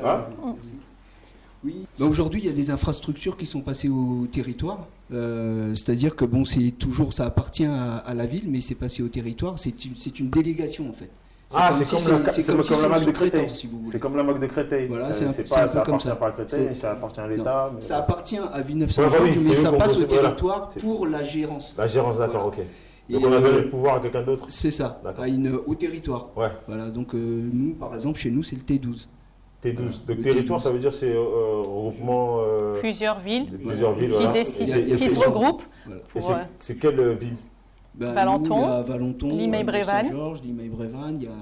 Oui. Aujourd'hui, il y a des infrastructures qui sont passées au territoire. C'est-à-dire que ça appartient à la ville, mais c'est passé au territoire. C'est une délégation en fait. c'est comme la MAC de Créteil. C'est comme la MAC de Créteil. Voilà, ça appartient pas à Créteil, mais ça appartient à l'État. Ça appartient à Villeneuve-Saint-Georges, mais ça passe au territoire pour la gérance. La gérance, d'accord, ok. Donc on a donné le pouvoir à quelqu'un d'autre. C'est ça, au territoire. Ouais. Voilà, donc nous, par exemple, chez nous, c'est le T12. T12. Donc territoire, ça veut dire c'est regroupement. Plusieurs villes. Qui se regroupent. Voilà. C'est quelle ville? Valenton, Limay-Brévannes. Saint-Georges, Limay-Brévannes, il y a,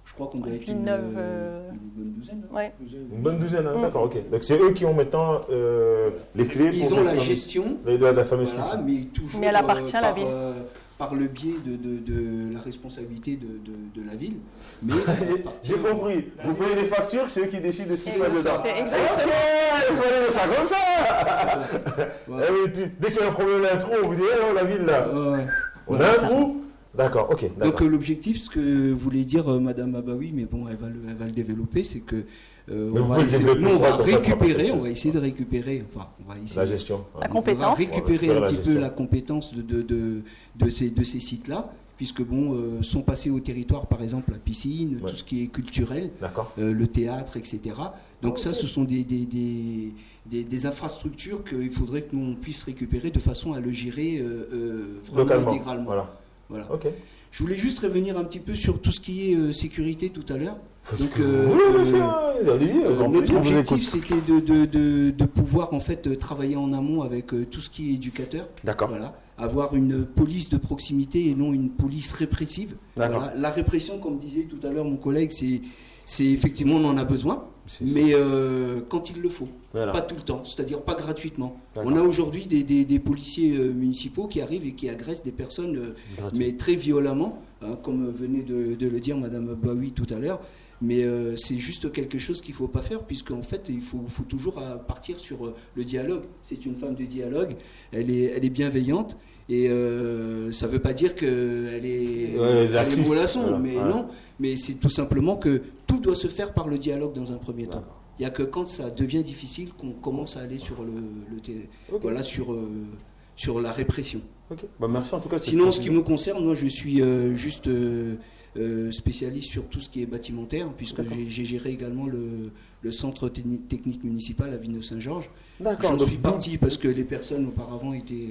je crois qu'on doit être une bonne douzaine. Ouais. Une bonne douzaine, d'accord, ok. Donc c'est eux qui ont maintenant les clés. Ils ont la gestion de la fameuse piscine. Mais elle appartient à la ville. Par le biais de la responsabilité de la ville. Mais j'ai compris. Vous payez les factures, c'est eux qui décident de ce qui se passe dedans. C'est exactement. Ça comme ça. Dès qu'il y a un problème d'intro, on vous dit la ville là. On a un trou. D'accord, ok. Donc l'objectif, ce que voulait dire Madame Abaoui, mais bon, elle va le développer, c'est que on va essayer de récupérer la gestion. La compétence. On va récupérer un petit peu la compétence de ces sites-là, puisque sont passés au territoire, par exemple, la piscine, tout ce qui est culturel, le théâtre, etc. Donc ça, ce sont des infrastructures qu'il faudrait que nous on puisse récupérer de façon à le gérer vraiment intégralement. Voilà. Okay. Je voulais juste revenir un petit peu sur tout ce qui est sécurité tout à l'heure. Donc, notre objectif, c'était de pouvoir en fait travailler en amont avec tout ce qui est éducateur. D'accord. Voilà. Avoir une police de proximité et non une police répressive. Voilà. La répression, comme disait tout à l'heure mon collègue, c'est effectivement on en a besoin, mais quand il le faut, pas tout le temps, c'est-à-dire pas gratuitement. On a aujourd'hui des policiers municipaux qui arrivent et qui agressent des personnes, mais très violemment, comme venait de le dire Madame Abaoui tout à l'heure. Mais c'est juste quelque chose qu'il ne faut pas faire, puisqu'en fait, il faut toujours partir sur le dialogue. C'est une femme de dialogue, elle est bienveillante, et ça ne veut pas dire qu'elle est mollasson, non. Mais c'est tout simplement que tout doit se faire par le dialogue dans un premier temps. Il n'y a que quand ça devient difficile qu'on commence à aller sur sur la répression. Okay. Merci en tout cas. Sinon, en ce qui me concerne, moi je suis juste spécialiste sur tout ce qui est bâtimentaire, puisque j'ai géré également le centre technique municipal à Villeneuve-Saint-Georges. J'en suis parti parce que les personnes auparavant étaient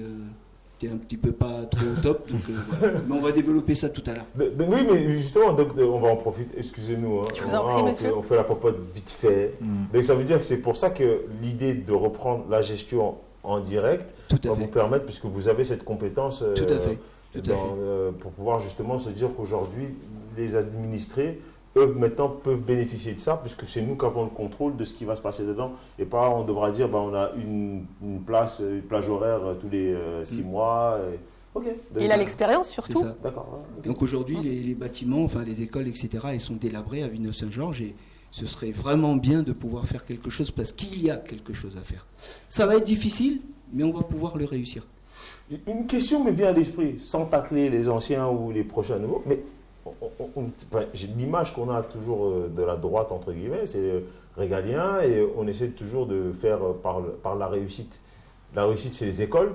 un petit peu pas trop au top, donc voilà. Mais on va développer ça tout à l'heure. Oui, mais justement, donc, on va en profiter, excusez-nous, Je vous en prie, on fait la popote vite fait. Donc ça veut dire que c'est pour ça que l'idée de reprendre la gestion en direct va vous permettre, puisque vous avez cette compétence pour pouvoir justement se dire qu'aujourd'hui, les administrés peuvent bénéficier de ça, puisque c'est nous qui avons le contrôle de ce qui va se passer dedans, et pas on devra dire on a une plage horaire tous les 6 mois. Il a l'expérience surtout. D'accord. Donc aujourd'hui les bâtiments, enfin les écoles, etc., ils sont délabrés à Villeneuve-Saint-Georges, et ce serait vraiment bien de pouvoir faire quelque chose, parce qu'il y a quelque chose à faire. Ça va être difficile, mais on va pouvoir le réussir. Une question me vient à l'esprit, sans tacler les anciens ou les prochains nouveaux, mais l'image qu'on a toujours de la droite, entre guillemets, c'est régalien, et on essaie toujours de faire par la réussite. La réussite, c'est les écoles.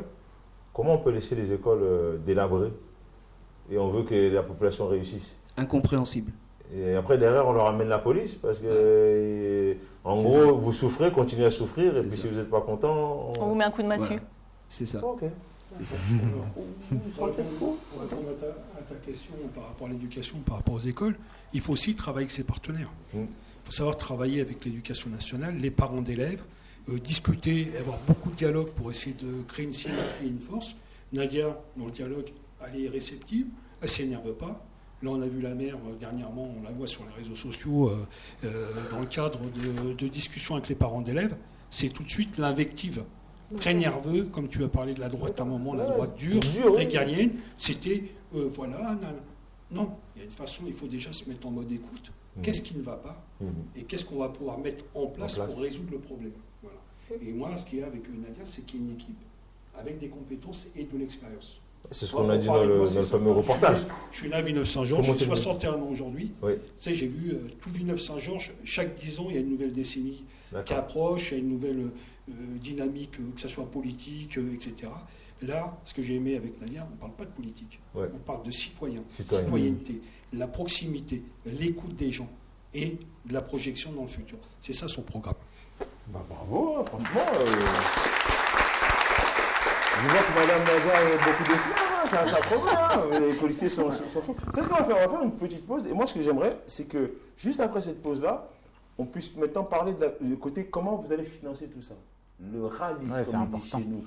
Comment on peut laisser les écoles délabrées et on veut que la population réussisse? Incompréhensible. Et après, derrière, on leur amène la police, parce que, en gros, vous souffrez, continuez à souffrir, et puis si vous n'êtes pas content... On vous met un coup de massue. C'est ça. Ok. Pour répondre à ta question par rapport à l'éducation, par rapport aux écoles, il faut aussi travailler avec ses partenaires. Il faut savoir travailler avec l'éducation nationale, les parents d'élèves, discuter, avoir beaucoup de dialogue pour essayer de créer une symétrie et une force. Nadia, dans le dialogue, elle est réceptive, elle ne s'énerve pas. Là, on a vu la mère dernièrement, on la voit sur les réseaux sociaux, dans le cadre de discussions avec les parents d'élèves, c'est tout de suite l'invective. Très nerveux, comme tu as parlé de la droite à un moment, la droite dure, régalienne, c'était voilà, non, il y a une façon, il faut déjà se mettre en mode écoute. Qu'est-ce qui ne va pas et qu'est-ce qu'on va pouvoir mettre en place pour résoudre le problème. Voilà. Et moi, ce qu'il y a avec Nadia, c'est qu'il y a une équipe avec des compétences et de l'expérience. C'est ce qu'on a dit dans le fameux reportage. Je suis né à Villeneuve-Saint-Georges, j'ai 61 ans aujourd'hui. Oui. Tu sais, j'ai vu tout Villeneuve-Saint-Georges, chaque 10 ans, il y a une nouvelle décennie qui approche, il y a une nouvelle dynamique, que ce soit politique, etc. Là, ce que j'ai aimé avec Nadia, on ne parle pas de politique, on parle de citoyenneté. la proximité, l'écoute des gens et de la projection dans le futur. C'est ça son programme. Bravo, franchement. Je vois que Madame Nadia a beaucoup de fleurs, ça promet, les policiers sont fous. C'est ce qu'on va faire, on va faire une petite pause. Et moi, ce que j'aimerais, c'est que juste après cette pause-là, on puisse maintenant parler du côté comment vous allez financer tout ça. Le rallye, comme on dit chez nous,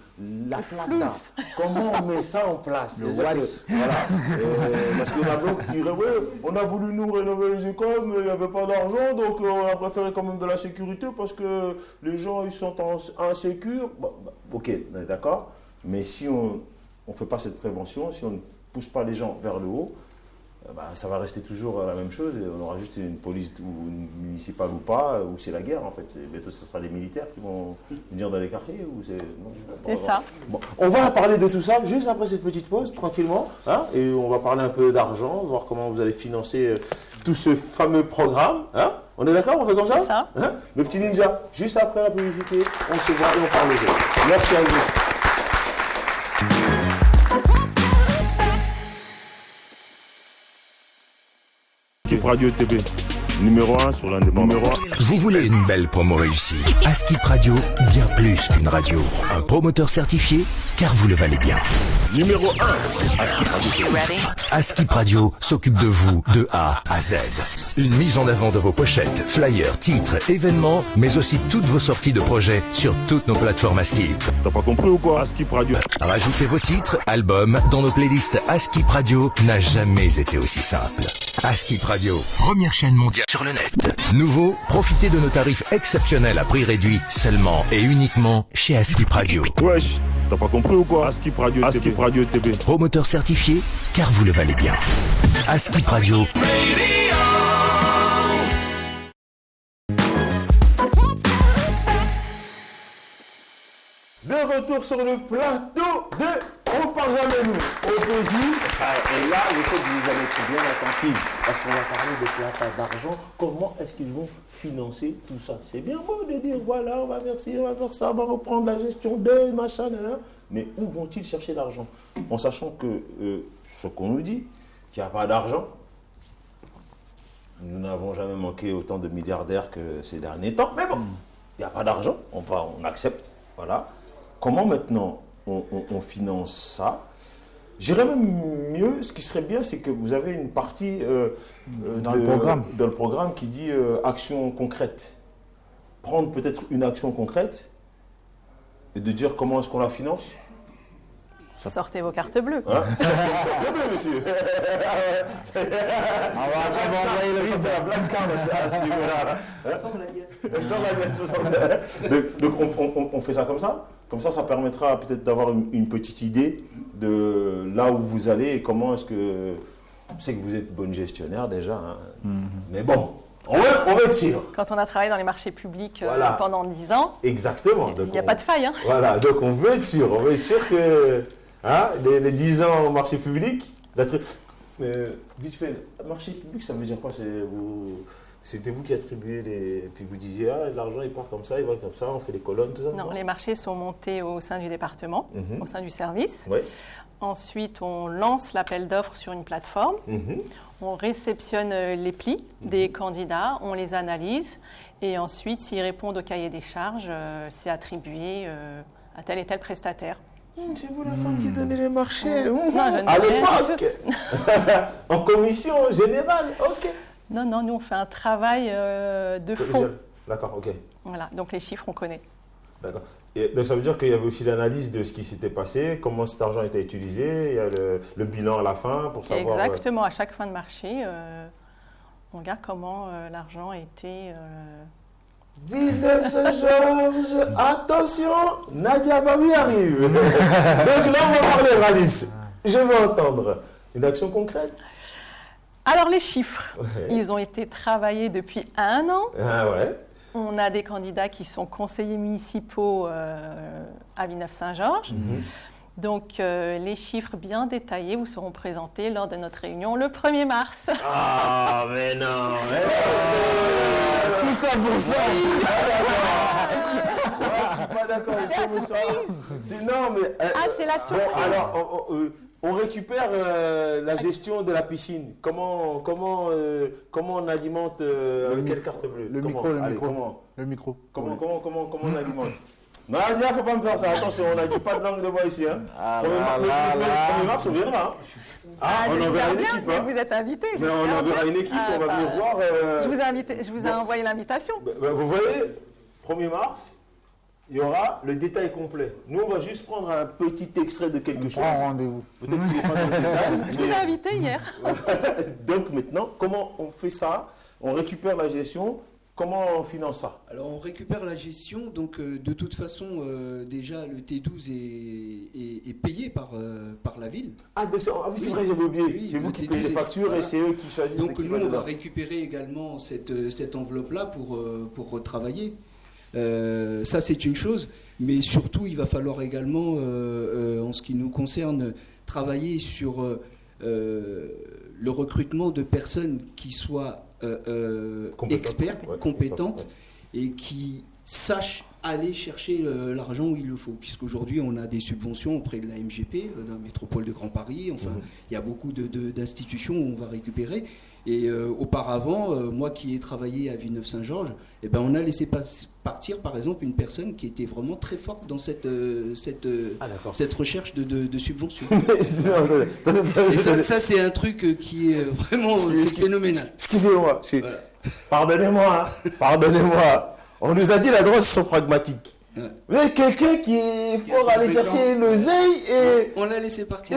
la plata, comment on met ça en place. Voilà. Parce qu'il y en a d'autres qui diraient, on a voulu nous rénover les écoles, mais il n'y avait pas d'argent, donc on a préféré quand même de la sécurité parce que les gens ils sont insécures. Bon, ok, d'accord. Mais si on ne fait pas cette prévention, si on ne pousse pas les gens vers le haut, ça va rester toujours la même chose. Et on aura juste une police municipale ou pas, ou c'est la guerre en fait. Bientôt ce sera les militaires qui vont venir dans les quartiers. C'est ça. Bon, on va parler de tout ça juste après cette petite pause, tranquillement. Hein, et on va parler un peu d'argent, voir comment vous allez financer tout ce fameux programme. Hein. On est d'accord? On fait comme ça, hein? Le petit ninja, juste après la publicité, on se voit et on parle de ça. Merci à vous. Skip Radio TV, numéro 1 sur l'indépendance. Vous voulez une belle promo réussie? À Skip Radio, bien plus qu'une radio. Un promoteur certifié, car vous le valez bien. Numéro 1 à Skip Radio. À Skip Radio s'occupe de vous de A à Z. Une mise en avant de vos pochettes, flyers, titres, événements, mais aussi toutes vos sorties de projets sur toutes nos plateformes Skip. T'as pas compris ou quoi? Skip Radio. Rajoutez vos titres, albums dans nos playlists. Skip Radio n'a jamais été aussi simple. Skip Radio, première chaîne mondiale sur le net. Nouveau, profitez de nos tarifs exceptionnels à prix réduit seulement et uniquement chez Skip Radio. Wesh, t'as pas compris ou quoi? Skip Radio, Skip Radio TV. Promoteur certifié, car vous le valez bien. Skip Radio. De retour sur le plateau de On parle jamais nous, OPJ. Et là, je sais que vous allez être bien attentifs parce qu'on va parler de plata, d'argent. Comment est-ce qu'ils vont financer tout ça? C'est bien beau de dire, voilà, on va faire ci, on va faire ça, on va reprendre la gestion de machin, mais où vont-ils chercher l'argent? En sachant que ce qu'on nous dit, qu'il n'y a pas d'argent. Nous n'avons jamais manqué autant de milliardaires que ces derniers temps. Mais bon, il n'y a pas d'argent, on accepte, voilà. Comment maintenant on finance ça? J'irais même mieux, ce qui serait bien, c'est que vous avez une partie dans le programme qui dit action concrète. Prendre peut-être une action concrète et de dire comment est-ce qu'on la finance. Sortez vos cartes bleues. Hein? Sortez vos cartes bleues, monsieur. On va envoyer le sortir la place à ce niveau-là. Sans la liesse. Donc on fait ça comme ça. Comme ça permettra peut-être d'avoir une petite idée de là où vous allez et comment est-ce que... Je sais que vous êtes bonne gestionnaire déjà, hein. Mais bon, on va être sûr. Quand on a travaillé dans les marchés publics pendant 10 ans, exactement. Il n'y a pas de faille. Hein. Voilà, donc on veut être sûr que les 10 ans au marché public, vite fait, marché public, ça veut dire quoi? C'était vous qui attribuez et puis vous disiez, l'argent il part comme ça, il va comme ça, on fait les colonnes, tout ça? Non, les marchés sont montés au sein du département, au sein du service. Ouais. Ensuite, on lance l'appel d'offres sur une plateforme. On réceptionne les plis des candidats, on les analyse et ensuite, s'ils répondent au cahier des charges, c'est attribué à tel et tel prestataire. C'est vous la femme qui donnait les marchés. Non, je ne à l'époque. En commission générale, ok. Non, nous on fait un travail de fond. D'accord, ok. Voilà, donc les chiffres on connaît. D'accord. Et donc ça veut dire qu'il y avait aussi l'analyse de ce qui s'était passé, comment cet argent était utilisé, il y a le bilan à la fin pour savoir... Exactement, à chaque fin de marché, on regarde comment l'argent a été... Villeneuve-Saint-Georges, attention, Nadia Baoui arrive. Donc là on va parler rallye. Je veux entendre une action concrète. Alors les chiffres, ils ont été travaillés depuis 1 an. Ah ouais. On a des candidats qui sont conseillers municipaux à Villeneuve-Saint-Georges. Donc les chiffres bien détaillés vous seront présentés lors de notre réunion le 1er mars. Ah mais non, tout ça pour ça. suis pas d'accord. C'est non, mais. C'est la surprise. Bon, alors, on récupère la gestion de la piscine. Comment on alimente avec quelle carte bleue? Le micro. Comment on alimente? Non, il ne faut pas me faire ça. Attention, on n'a dit pas de langue de bois ici. Hein. Le 1er mars, on viendra. On enverra une équipe. Vous êtes invité. Mais on enverra une équipe, on va venir voir. Je vous ai envoyé l'invitation. Vous voyez, 1er mars, il y aura le détail complet. Nous, on va juste prendre un petit extrait de quelque chose. On prend rendez-vous. Peut-être qu'il n'est pas dans le détail. Je vous ai invité hier. Donc maintenant, comment on fait ça? On récupère la gestion. Comment on finance ça? Alors on récupère la gestion, donc de toute façon déjà le T12 est payé par la ville. Ah oui, c'est vrai, j'avais oublié. Oui, c'est vous qui payez les factures et c'est eux qui choisissent. Donc nous on va récupérer également cette enveloppe-là pour retravailler. Ça c'est une chose, mais surtout il va falloir également, en ce qui nous concerne, travailler sur le recrutement de personnes qui soient expertes, compétentes et qui sachent aller chercher l'argent où il le faut. Puisqu'aujourd'hui, on a des subventions auprès de la MGP, de la métropole de Grand Paris. Enfin, il y a beaucoup d'institutions où on va récupérer. Et auparavant, moi qui ai travaillé à Villeneuve-Saint-Georges, on a laissé partir, par exemple, une personne qui était vraiment très forte dans cette recherche de subventions. Et ça c'est un truc qui est vraiment phénoménal. Excusez-moi, pardonnez-moi. On nous a dit la droite, ils sont pragmatiques. Ouais. Vous avez quelqu'un qui est fort à aller chercher l'oseille et... On l'a laissé partir.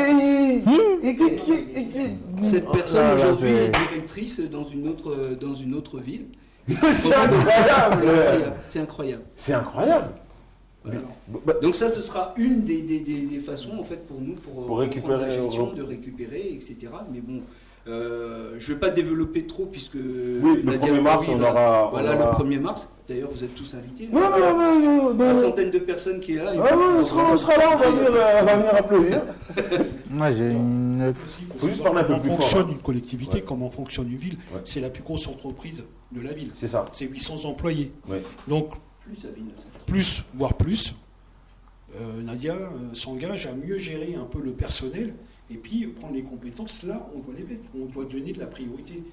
Cette personne aujourd'hui est directrice dans une autre ville. C'est incroyable. C'est incroyable. Voilà. Donc ça, ce sera une des façons en fait pour nous pour récupérer la gestion, de récupérer, etc. Mais bon, je ne vais pas développer trop puisque le 1er mars, on aura... Voilà, le 1er mars. D'ailleurs, vous êtes tous invités. Une centaine de personnes qui est là. On sera là, on va venir applaudir. Moi, j'ai une... Il faut juste parler un peu plus fort. Comment fonctionne une collectivité, comment fonctionne une ville. C'est la plus grosse entreprise de la ville. C'est ça. C'est 800 employés. Ouais. Donc, voire plus. Nadia s'engage à mieux gérer un peu le personnel et puis prendre les compétences. Là, on doit les mettre. On doit donner de la priorité.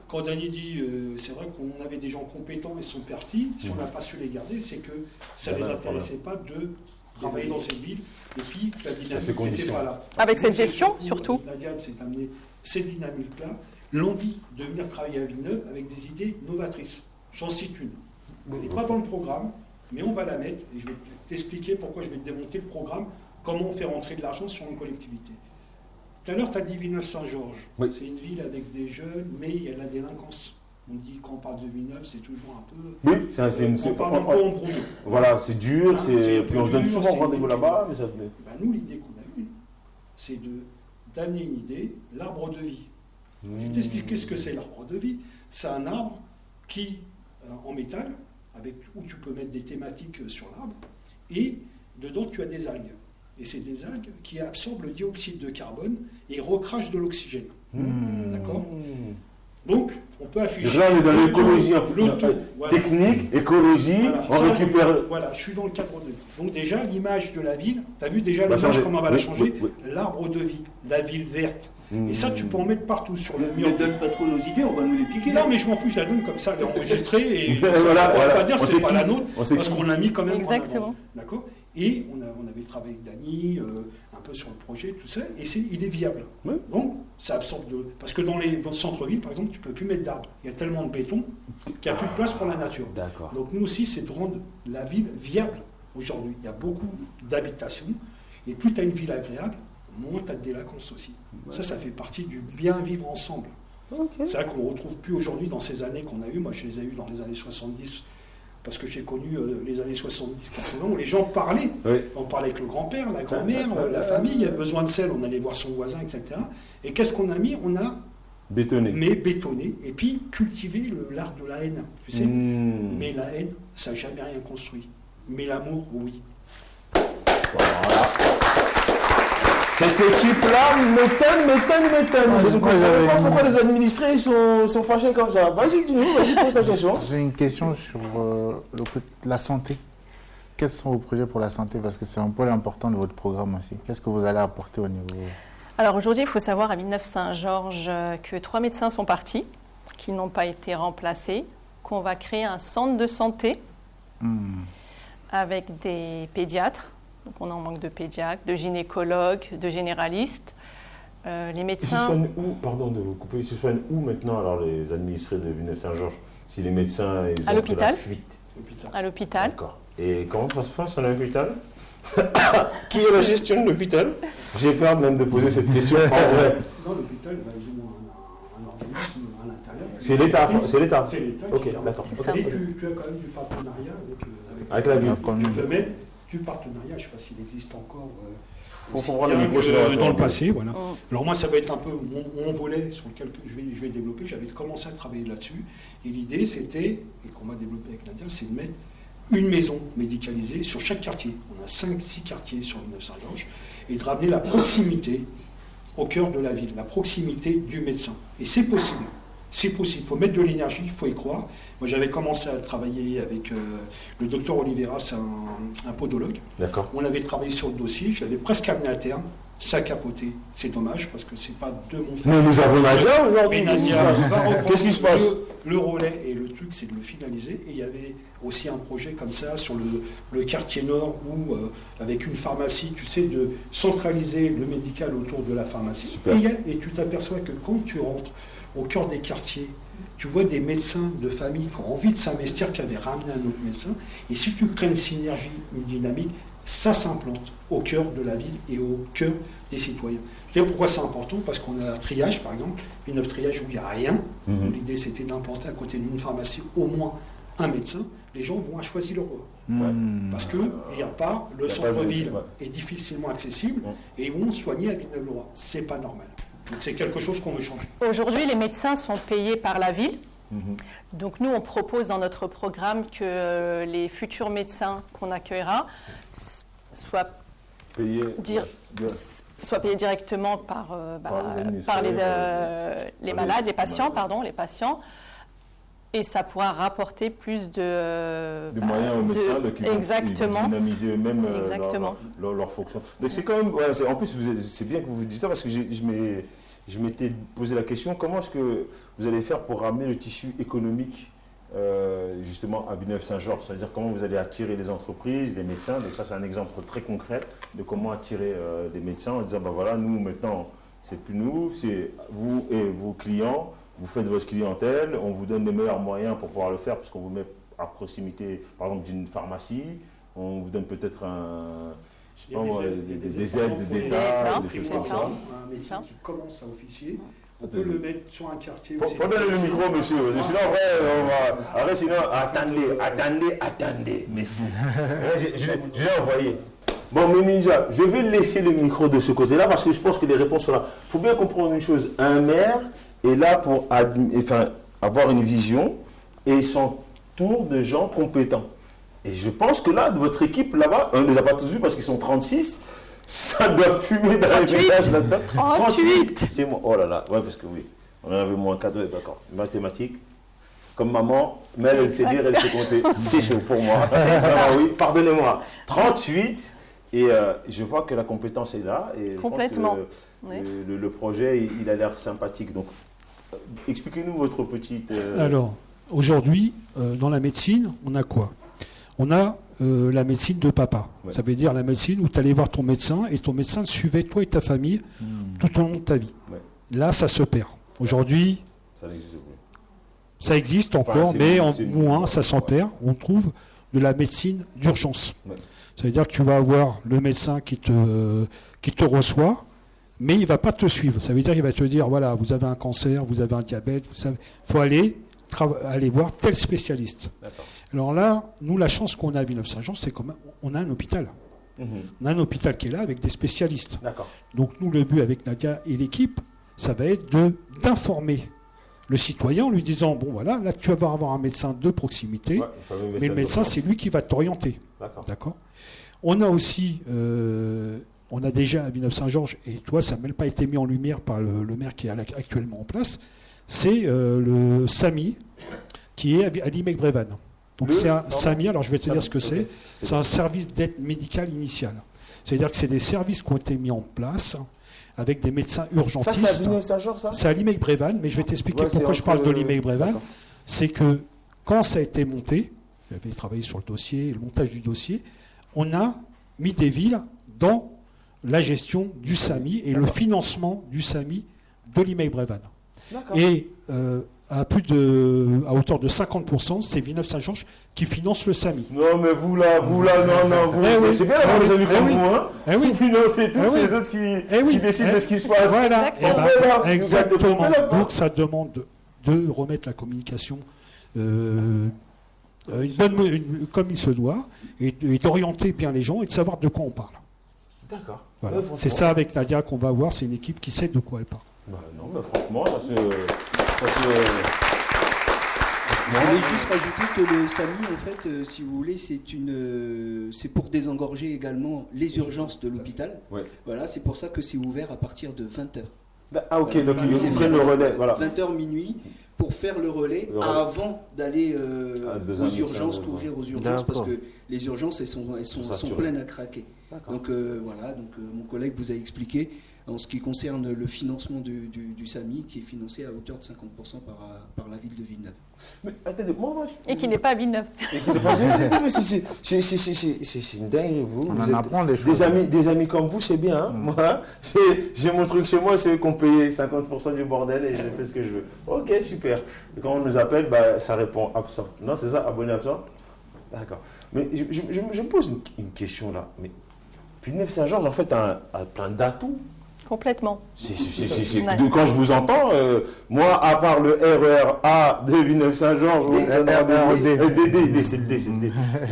Quand Dany dit, c'est vrai qu'on avait des gens compétents et sont partis, si on n'a pas su les garder, c'est que ça ne les intéressait pas de travailler dans cette ville et puis que la dynamique n'était pas là. Avec cette gestion, surtout. Nadia s'est amené ces dynamiques-là, l'envie de venir travailler à Villeneuve avec des idées novatrices. J'en cite une. Elle n'est pas dans le programme, mais on va la mettre et je vais t'expliquer pourquoi je vais te démonter le programme, comment on fait rentrer de l'argent sur une collectivité. Tout à l'heure, tu as dit Villeneuve-Saint-Georges. Oui. C'est une ville avec des jeunes, mais il y a de la délinquance. On dit quand on parle de Villeneuve, c'est toujours un peu... Oui, on parle un peu embrouillé. Voilà, c'est dur, puis on se donne souvent rendez-vous là-bas. Mais ça... nous, l'idée qu'on a eue, c'est d'amener une idée, l'arbre de vie. Je vais t'expliquer ce que c'est l'arbre de vie. C'est un arbre qui, en métal, où tu peux mettre des thématiques sur l'arbre, et dedans, tu as des algues. Et c'est des algues qui absorbent le dioxyde de carbone et recrachent de l'oxygène. D'accord ? Donc, on peut afficher... Là, on est dans l'écologie technique, écologie, on récupère... Voilà, je suis dans le cadre de vie. Donc déjà, l'image de la ville, tu as vu déjà l'image, comment on va la changer ? L'arbre de vie, la ville verte. Et ça, tu peux en mettre partout sur le mur. Ne donne pas trop nos idées, on va nous les piquer. Non, mais je m'en fous, je la donne comme ça, elle est enregistrée, et on ne va pas dire que c'est pas la nôtre, parce qu'on l'a mis quand même. Exactement. D'accord ? Et on avait travaillé avec Dany, un peu sur le projet, tout ça, et il est viable. Oui. Donc, ça absorbe de... Parce que dans les centres-villes, par exemple, tu ne peux plus mettre d'arbres. Il y a tellement de béton qu'il n'y a plus de place pour la nature. D'accord. Donc, nous aussi, c'est de rendre la ville viable aujourd'hui. Il y a beaucoup d'habitations, et plus tu as une ville agréable, moins tu as de délinquance aussi. Ouais. Ça fait partie du bien vivre ensemble. Okay. C'est vrai qu'on ne retrouve plus aujourd'hui dans ces années qu'on a eues. Moi, je les ai eues dans les années 70, parce que j'ai connu les années 70-80 où les gens parlaient. Oui. On parlait avec le grand-père, la grand-mère, la famille, il y a besoin de sel, on allait voir son voisin, etc. Et qu'est-ce qu'on a mis ? On a bétonné. Et puis cultiver l'art de la haine, tu sais. Mais la haine, ça n'a jamais rien construit. Mais l'amour, oui. Voilà. Cette équipe-là m'étonne. Je ne comprends pas pourquoi les administrés sont fâchés comme ça. Vas-y, pose ta question. J'ai une question sur la santé. quels sont vos projets pour la santé? Parce que c'est un pôle important de votre programme aussi. Qu'est-ce que vous allez apporter au niveau... Alors aujourd'hui, il faut savoir à Villeneuve-Saint-Georges que 3 médecins sont partis, qui n'ont pas été remplacés, qu'on va créer un centre de santé avec des pédiatres. Donc on en manque de pédiatres, de gynécologues, de généralistes. Les médecins... Ils se soignent où, pardon de vous couper, ils se soignent où maintenant alors les administrés de Villeneuve-Saint-Georges? Si les médecins ils à ont de la fuite. À l'hôpital. D'accord. Et comment ça se passe à l'hôpital? Qui est la gestion de l'hôpital? J'ai peur même de poser cette question en vrai. Dans l'hôpital, ils ont un organisme à l'intérieur. C'est l'État. C'est l'État. Ok, d'accord. Et tu as quand même du partenariat avec la ville. Du partenariat, je ne sais pas s'il existe encore. Faut voir le micro dans le passé, voilà. Alors moi, ça va être un peu mon volet sur lequel je vais développer. J'avais commencé à travailler là-dessus. Et l'idée, c'était, et qu'on va développer avec Nadia, c'est de mettre une maison médicalisée sur chaque quartier. On a 5-6 quartiers sur Villeneuve-Saint-Georges. Et de ramener la proximité au cœur de la ville, la proximité du médecin. Et c'est possible. C'est possible. Il faut mettre de l'énergie, il faut y croire. Moi, j'avais commencé à travailler avec le docteur Oliveira, c'est un podologue. D'accord. On avait travaillé sur le dossier, je l'avais presque amené à terme. Ça a capoté. C'est dommage parce que c'est pas de mon fait. Mais nous avons Nadia aujourd'hui. Qu'est-ce qui se passe? Le relais et le truc, c'est de le finaliser. Et il y avait aussi un projet comme ça sur le quartier nord où, avec une pharmacie, tu sais, de centraliser le médical autour de la pharmacie. Et tu t'aperçois que quand tu rentres au cœur des quartiers, tu vois des médecins de famille qui ont envie de s'investir, qui avaient ramené un autre médecin. Et si tu crées une synergie, une dynamique, ça s'implante au cœur de la ville et au cœur des citoyens. Et pourquoi c'est important? Parce qu'on a un triage, par exemple, une triage où il n'y a rien. L'idée, c'était d'importer à côté d'une pharmacie au moins un médecin. Les gens vont à Choisy-le-Roi. Parce qu'il n'y a pas, le centre-ville est difficilement accessible et ils vont soigner à Villeneuve-le-Roi. C'est pas normal. Donc c'est quelque chose qu'on veut changer. Aujourd'hui, les médecins sont payés par la ville. Donc nous, on propose dans notre programme que les futurs médecins qu'on accueillera soient payés directement par les malades, les patients, les patients. Et ça pourra rapporter plus de moyens aux médecins qui vont dynamiser eux-mêmes leur fonction. Donc c'est quand même, en plus c'est bien que vous vous dites ça parce que je m'étais posé la question, comment est-ce que vous allez faire pour ramener le tissu économique justement à Villeneuve-Saint-Georges, c'est-à-dire comment vous allez attirer les entreprises, les médecins. Donc ça c'est un exemple très concret de comment attirer des médecins en disant voilà, nous maintenant c'est plus nous, c'est vous et vos clients. Vous faites votre clientèle, on vous donne les meilleurs moyens pour pouvoir le faire, parce qu'on vous met à proximité, par exemple, d'une pharmacie, on vous donne peut-être des aides d'État, des choses comme ça. Un médecin qui commence à officier, on peut le mettre sur un quartier. Faut donner le micro, monsieur, parce que sinon, après, attendez, merci. Je l'ai envoyé. Bon, mais Ninja, je vais laisser le micro de ce côté-là, parce que je pense que les réponses sont là. Il faut bien comprendre une chose, un maire est là pour avoir une vision et s'entoure de gens compétents. Et je pense que là, de votre équipe là-bas, on ne les a pas tous vus parce qu'ils sont 36, ça doit fumer dans les villages là-dedans. 38. C'est moi. Oh là là, ouais, parce que oui, on en avait moins 4, d'accord. Mathématiques, comme maman, mais elle sait lire, elle sait compter. C'est chaud pour moi. Alors oui, pardonnez-moi. 38. Et je vois que la compétence est là. Et complètement. Je pense que le projet, il a l'air sympathique. Donc, expliquez-nous votre petite... Alors, aujourd'hui, dans la médecine, on a quoi? On a la médecine de papa. Ouais. Ça veut dire la médecine où tu allais voir ton médecin et ton médecin suivait toi et ta famille tout au long de ta vie. Ouais. Là, ça se perd. Aujourd'hui, ça n'existe plus. Ça existe encore, mais en moins, ça s'en perd. On trouve de la médecine d'urgence. Ouais. Ça veut dire que tu vas avoir le médecin qui te reçoit, mais il ne va pas te suivre. Ça veut dire qu'il va te dire, voilà, vous avez un cancer, vous avez un diabète, il faut aller voir tel spécialiste. D'accord. Alors là, nous, la chance qu'on a à Villeneuve-Saint-Georges, c'est qu'on a un hôpital. On a un hôpital qui est là avec des spécialistes. D'accord. Donc nous, le but avec Nadia et l'équipe, ça va être d'informer le citoyen en lui disant, bon voilà, là tu vas avoir un médecin de proximité, mais le médecin, c'est lui qui va t'orienter. D'accord. On a aussi, on a déjà à Villeneuve-Saint-Georges, et toi, ça n'a même pas été mis en lumière par le maire qui est actuellement en place, c'est le SAMI, qui est à Limec-Brévannes. Donc c'est un SAMI, alors je vais te dire ce que c'est. C'est un service d'aide médicale initiale. C'est-à-dire que c'est des services qui ont été mis en place avec des médecins urgentistes. Ça, c'est à Villeneuve-Saint-Georges, ça ? C'est à Limay-Brévannes, mais je vais t'expliquer pourquoi je parle de Limay-Brévannes. C'est que quand ça a été monté, j'avais travaillé sur le dossier, le montage du dossier, on a mis des villes dans la gestion du SAMI et le financement du SAMI de Limay-Brévannes. Et à hauteur de 50%, c'est Villeneuve-Saint-Georges qui finance le SAMI. Non, mais vous là, non, c'est bien d'avoir des amis comme vous, hein. Vous financez tout, c'est les autres qui décident de ce qui se passe. Voilà, exactement. Donc ça demande de remettre la communication comme il se doit, et d'orienter bien les gens et de savoir de quoi on parle. D'accord. Voilà. C'est ça avec Nadia qu'on va voir, c'est une équipe qui sait de quoi elle parle. Non, mais franchement, ça se... Je voulais juste rajouter que le SAMI, en fait, si vous voulez, c'est pour désengorger également les urgences de l'hôpital. Ouais. Voilà, c'est pour ça que c'est ouvert à partir de 20h. Ah ok, voilà. Donc ils fait le relais. Voilà. 20h minuit pour faire le relais avant d'aller aux urgences, couvrir aux urgences, parce que les urgences, elles sont pleines à craquer. Donc voilà, mon collègue vous a expliqué. En ce qui concerne le financement du SAMI, qui est financé à hauteur de 50% par la ville de Villeneuve. Mais attendez, et qui n'est pas à Villeneuve. Et qui n'est pas à Villeneuve. C'est une dingue, vous. On apprend des choses. Des amis comme vous, c'est bien. Hein. Moi, j'ai mon truc chez moi, c'est eux qui ont payé 50% du bordel et je fais ce que je veux. Ok, super. Et quand on nous appelle, ça répond absent. Non, c'est ça, abonné absent. D'accord. Mais je me pose une question là. Mais Villeneuve-Saint-Georges, en fait, a plein d'atouts. Complètement. Quand je vous entends, moi, à part le RER-A de Villeneuve-Saint-Georges, où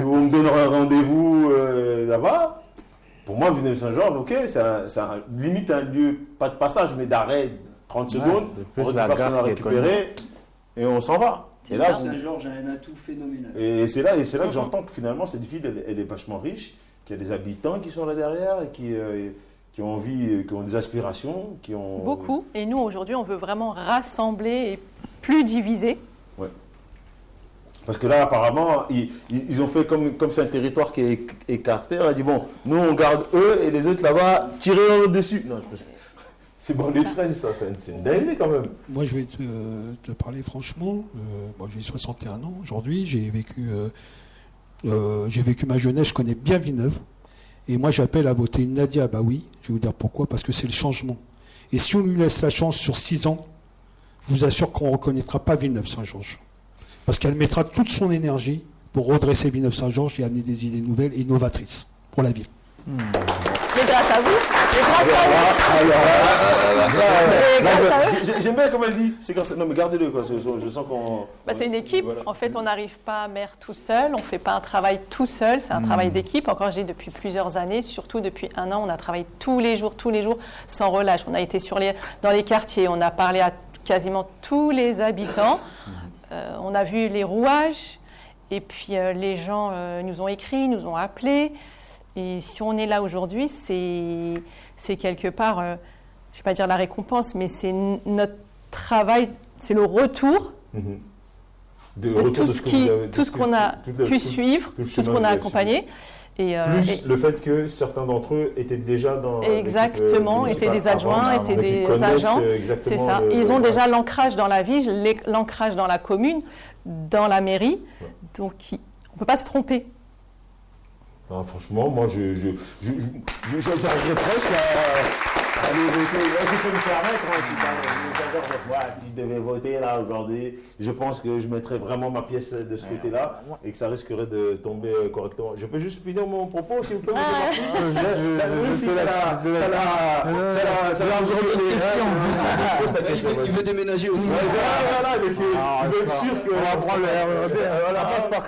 on me donnera un rendez-vous là-bas, pour moi, Villeneuve-Saint-Georges, ok, c'est limite un lieu, pas de passage, mais d'arrêt, 30 secondes, on récupère ce qu'on a récupéré et on s'en va. Et là, Saint-Georges a un atout phénoménal. Et c'est là que j'entends que finalement, cette ville, elle est vachement riche, qu'il y a des habitants qui sont là derrière et qui ont envie, qui ont des aspirations, qui ont... Beaucoup. Et nous, aujourd'hui, on veut vraiment rassembler et plus diviser. Ouais. Parce que là, apparemment, ils ont fait comme c'est un territoire qui est écarté. On a dit, bon, nous, on garde eux et les autres là-bas, tirez dessus. Non, c'est bon, les 13, ça, c'est une dinguerie quand même. Moi, je vais te parler franchement. Moi, j'ai 61 ans aujourd'hui. J'ai vécu ma jeunesse. Je connais bien Villeneuve. Et moi, j'appelle à voter Nadia Abaoui. Je vais vous dire pourquoi. Parce que c'est le changement. Et si on lui laisse la chance sur 6 ans, je vous assure qu'on ne reconnaîtra pas Villeneuve-Saint-Georges. Parce qu'elle mettra toute son énergie pour redresser Villeneuve-Saint-Georges et amener des idées nouvelles et novatrices pour la ville. Mais grâce à vous. J'aime bien comme elle dit. Non, mais gardez-le, quoi. Je sens qu'on... c'est une équipe. Voilà. En fait, on n'arrive pas à maire tout seul. On ne fait pas un travail tout seul. C'est un travail d'équipe. Encore j'ai depuis plusieurs années, surtout depuis 1 an, on a travaillé tous les jours, sans relâche. On a été dans les quartiers. On a parlé à quasiment tous les habitants. On a vu les rouages. Et puis, les gens nous ont écrit, nous ont appelés. Et si on est là aujourd'hui, c'est quelque part, je ne vais pas dire la récompense, mais c'est notre travail, c'est le retour de tout ce qu'on a pu suivre, tout ce qu'on a accompagné. Plus le fait que certains d'entre eux étaient déjà dans... Exactement, étaient des adjoints, étaient des agents. C'est ça. Ils ont déjà l'ancrage dans la ville, l'ancrage dans la commune, dans la mairie. Ouais. Donc, on ne peut pas se tromper. Non, franchement, moi, j'arriverais presque à aller voter. Je peux me permettre, si je devais voter là aujourd'hui, je pense que je mettrais vraiment ma pièce de ce côté-là et que ça risquerait de tomber correctement. Je peux juste finir mon propos, s'il vous plaît, Il veut déménager aussi. Voilà, il veut être sûr qu'on va prendre le RERD. Voilà, passe par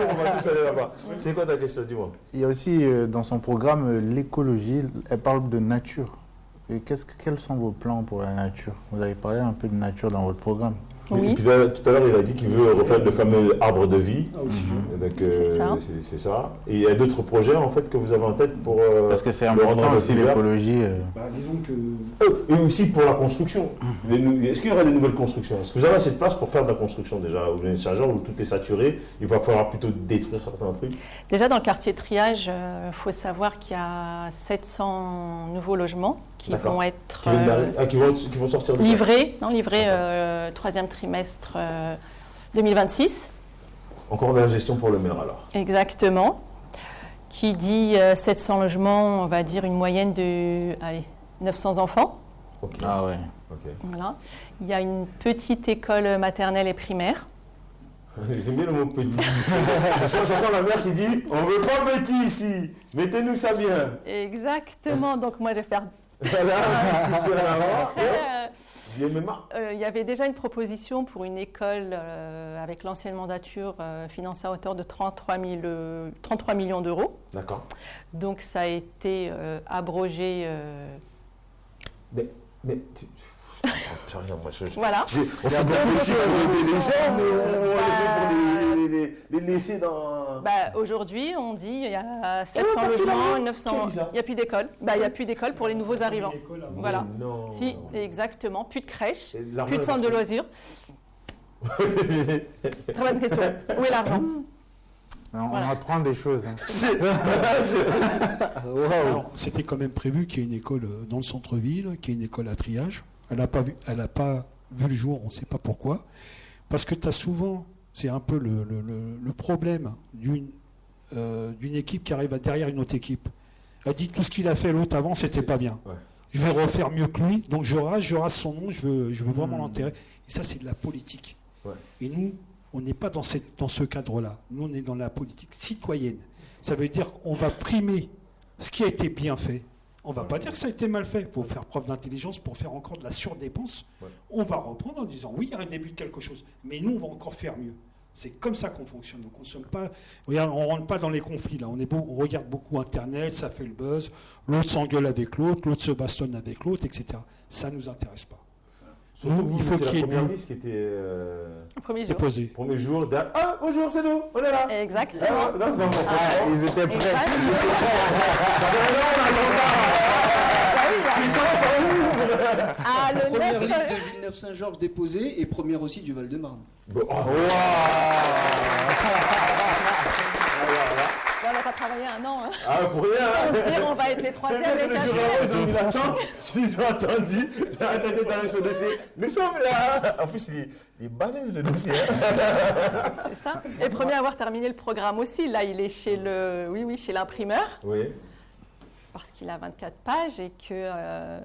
on va tous aller là-bas. C'est quoi ta question, dis-moi? Il y a aussi dans son programme l'écologie, elle parle de nature. Et quels sont vos plans pour la nature? Vous avez parlé un peu de nature dans votre programme. Oui. Et puis tout à l'heure, il a dit qu'il veut refaire le fameux arbre de vie. Donc, c'est ça. Et il y a d'autres projets en fait que vous avez en tête pour. Parce que c'est important aussi l'écologie. Disons que. Et aussi pour la construction. Est-ce qu'il y aura des nouvelles constructions? Est-ce que vous avez assez de place pour faire de la construction déjà? Vous venez de Saint-Jean où tout est saturé, il va falloir plutôt détruire certains trucs. Déjà dans le quartier de triage, il faut savoir qu'il y a 700 nouveaux logements qui vont être qui vont sortir livrés, troisième trimestre 2026. Encore de la gestion pour le maire alors. Exactement. Qui dit 700 logements, on va dire une moyenne de 900 enfants. Okay. Ah ouais. Okay. Voilà. Il y a une petite école maternelle et primaire. J'aime bien le mot petit. Ça sent la mère qui dit on ne veut pas petit ici, mettez-nous ça bien. Exactement, donc moi je vais faire. Il y avait déjà une proposition pour une école avec l'ancienne mandature financée à hauteur de 33 millions d'euros. D'accord. Donc ça a été abrogé. Mais je comprends rien, moi. Voilà. On fait des petits pour aider les gens, mais on les laisser dans... Aujourd'hui, on dit il y a 700 logements, 900... Il n'y a plus d'école. Il n'y a plus d'école pour les nouveaux arrivants. Voilà. Non. Si, exactement. Plus de crèches, plus de centres de loisirs. Très bonne question. Où est l'argent? On apprend des choses. C'était quand même prévu qu'il y ait une école dans le centre-ville, qu'il y ait une école à triage. Elle n'a pas vu le jour, on ne sait pas pourquoi. Parce que tu as souvent, c'est un peu le problème d'une équipe qui arrive derrière une autre équipe. Elle dit tout ce qu'il a fait l'autre avant, c'était pas bien. Ouais. Je vais refaire mieux que lui, donc je rase son nom, je veux vraiment l'enterrer. Et ça, c'est de la politique. Ouais. Et nous, on n'est pas dans ce cadre-là. Nous, on est dans la politique citoyenne. Ça veut dire qu'on va primer ce qui a été bien fait. On ne va pas dire que ça a été mal fait. Il faut faire preuve d'intelligence pour faire encore de la surdépense. Ouais. On va reprendre en disant oui, il y a un début de quelque chose. Mais nous, on va encore faire mieux. C'est comme ça qu'on fonctionne. Donc on ne rentre pas dans les conflits. Là. On regarde beaucoup Internet, ça fait le buzz. L'autre s'engueule avec l'autre se bastonne avec l'autre, etc. Ça ne nous intéresse pas. Nous, il faut qu'il y ait la première liste qui était déposée. Premier jour. Ah, bonjour, c'est nous, on est là. Exactement. Ils étaient prêts. La première liste de Villeneuve-Saint-Georges déposée et première aussi du Val-de-Marne. On n'a pas travaillé un an. Pour rien. On se dit, on va être les troisièmes, les quatrièmes. Ils ont attendu. Ce dossier. Nous sommes là. En plus, il balèze le dossier. C'est ça. Et premier à avoir terminé le programme aussi. Là, il est chez l'imprimeur. Oui. Parce qu'il a 24 pages et que...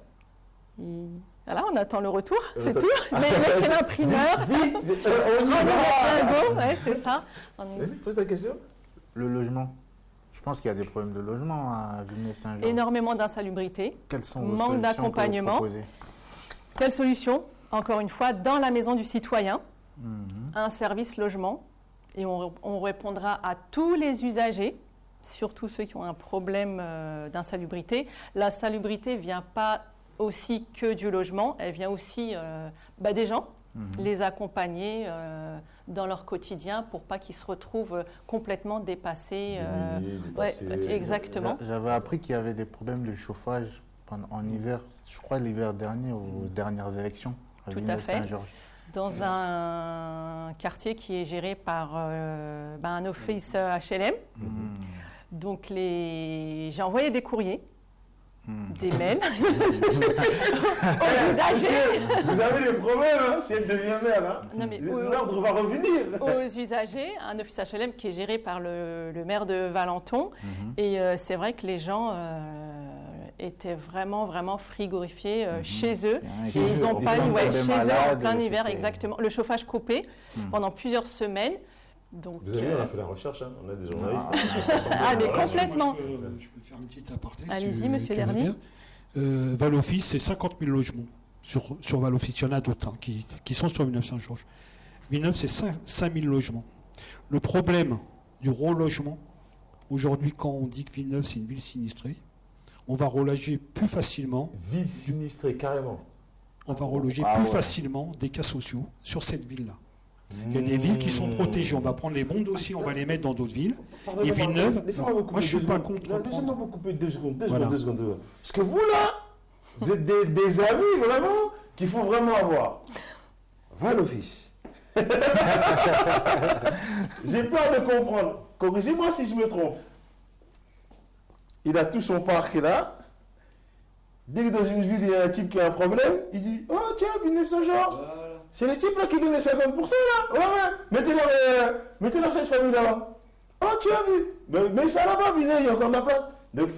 Voilà, on attend le retour, c'est tout. Mais il est chez l'imprimeur. C'est ça. Vas-y, pose ta question. Le logement. Je pense qu'il y a des problèmes de logement à Villeneuve-Saint-Georges. Énormément d'insalubrité, manque d'accompagnement. Quelle solution? Encore une fois, dans la maison du citoyen, un service logement. Et on répondra à tous les usagers, surtout ceux qui ont un problème d'insalubrité. La salubrité ne vient pas aussi que du logement, elle vient aussi des gens, les accompagner dans leur quotidien pour pas qu'ils se retrouvent complètement dépassés. Exactement. J'avais appris qu'il y avait des problèmes de chauffage en hiver, je crois l'hiver dernier, aux dernières élections à Villeneuve-Saint-Georges. Dans un quartier qui est géré par un office HLM. Donc j'ai envoyé des courriers. Des mails aux usagers. Vous avez des problèmes, si elle devient mère. L'ordre va revenir. Aux usagers, un office HLM qui est géré par le maire de Valenton. Et c'est vrai que les gens étaient vraiment, vraiment frigorifiés chez eux. Et ils n'ont pas eu, chez eux, en plein hiver, exactement. Le chauffage coupé pendant plusieurs semaines. Donc, vous avez vu, on a fait la recherche, on a des journalistes. Mais complètement. Je peux faire une petite aparté. Allez-y, monsieur Lerny. Val-Office, c'est 50 000 logements. Sur Val-Office, il y en a d'autres qui sont sur Villeneuve-Saint-Georges. Villeneuve, c'est 5 000 logements. Le problème du relogement, aujourd'hui, quand on dit que Villeneuve, c'est une ville sinistrée, on va reloger plus facilement. Ville sinistrée, carrément. on va reloger plus facilement des cas sociaux sur cette ville-là. Il y a des villes qui sont protégées. On va prendre les bons dossiers, on va les mettre dans d'autres villes. Et Villeneuve, moi je ne suis pas contre. Laissez-moi vous couper 2 secondes. Parce que vous là, vous êtes des amis vraiment qu'il faut vraiment avoir. Va à l'office. J'ai peur de comprendre. Corrigez-moi si je me trompe. Il a tout son parc là. Dès que dans une ville, il y a un type qui a un problème, il dit « Oh tiens, Villeneuve Saint-Georges, c'est les types là qui donnent les 50% là. Ouais, mettez leur cette famille là-bas. Oh tu as vu, mais ça là-bas, Villeneuve, il y a encore de la place. » Donc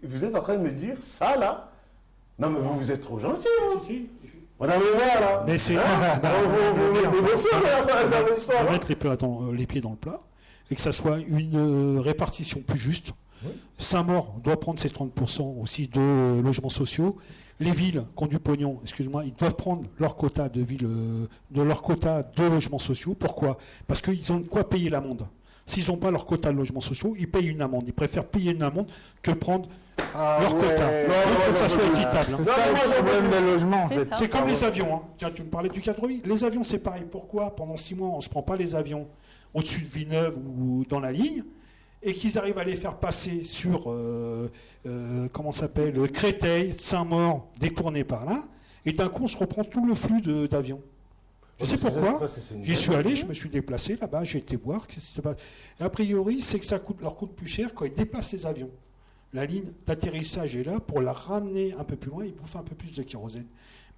vous êtes en train de me dire ça là. Non mais vous êtes trop gentil. Madame le maire là. Mais c'est... Vous mettez des boxeurs dans l'histoire. On va mettre les pieds dans le plat et que ça soit une répartition plus juste. Saint-Maur doit prendre ses 30% aussi de logements sociaux. Les villes qui ont du pognon, excuse-moi, ils doivent prendre leur quota de logements sociaux. Pourquoi ? Parce qu'ils ont de quoi payer l'amende. S'ils n'ont pas leur quota de logements sociaux, ils payent une amende. Ils préfèrent payer une amende que prendre leur quota. Il faut que ça soit équitable. C'est ça le problème des logements en fait. C'est comme les avions. Tiens, tu me parlais du cadre vie. Les avions, c'est pareil. Pourquoi pendant 6 mois, on ne se prend pas les avions au-dessus de Villeneuve ou dans la ligne et qu'ils arrivent à les faire passer sur, Créteil, Saint-Maur, détournés par là, et d'un coup, on se reprend tout le flux d'avions. Je sais pourquoi. J'y suis allé, je me suis déplacé là-bas, j'ai été voir. Et a priori, c'est que leur coûte plus cher quand ils déplacent les avions. La ligne d'atterrissage est là pour la ramener un peu plus loin, ils bouffent un peu plus de kérosène.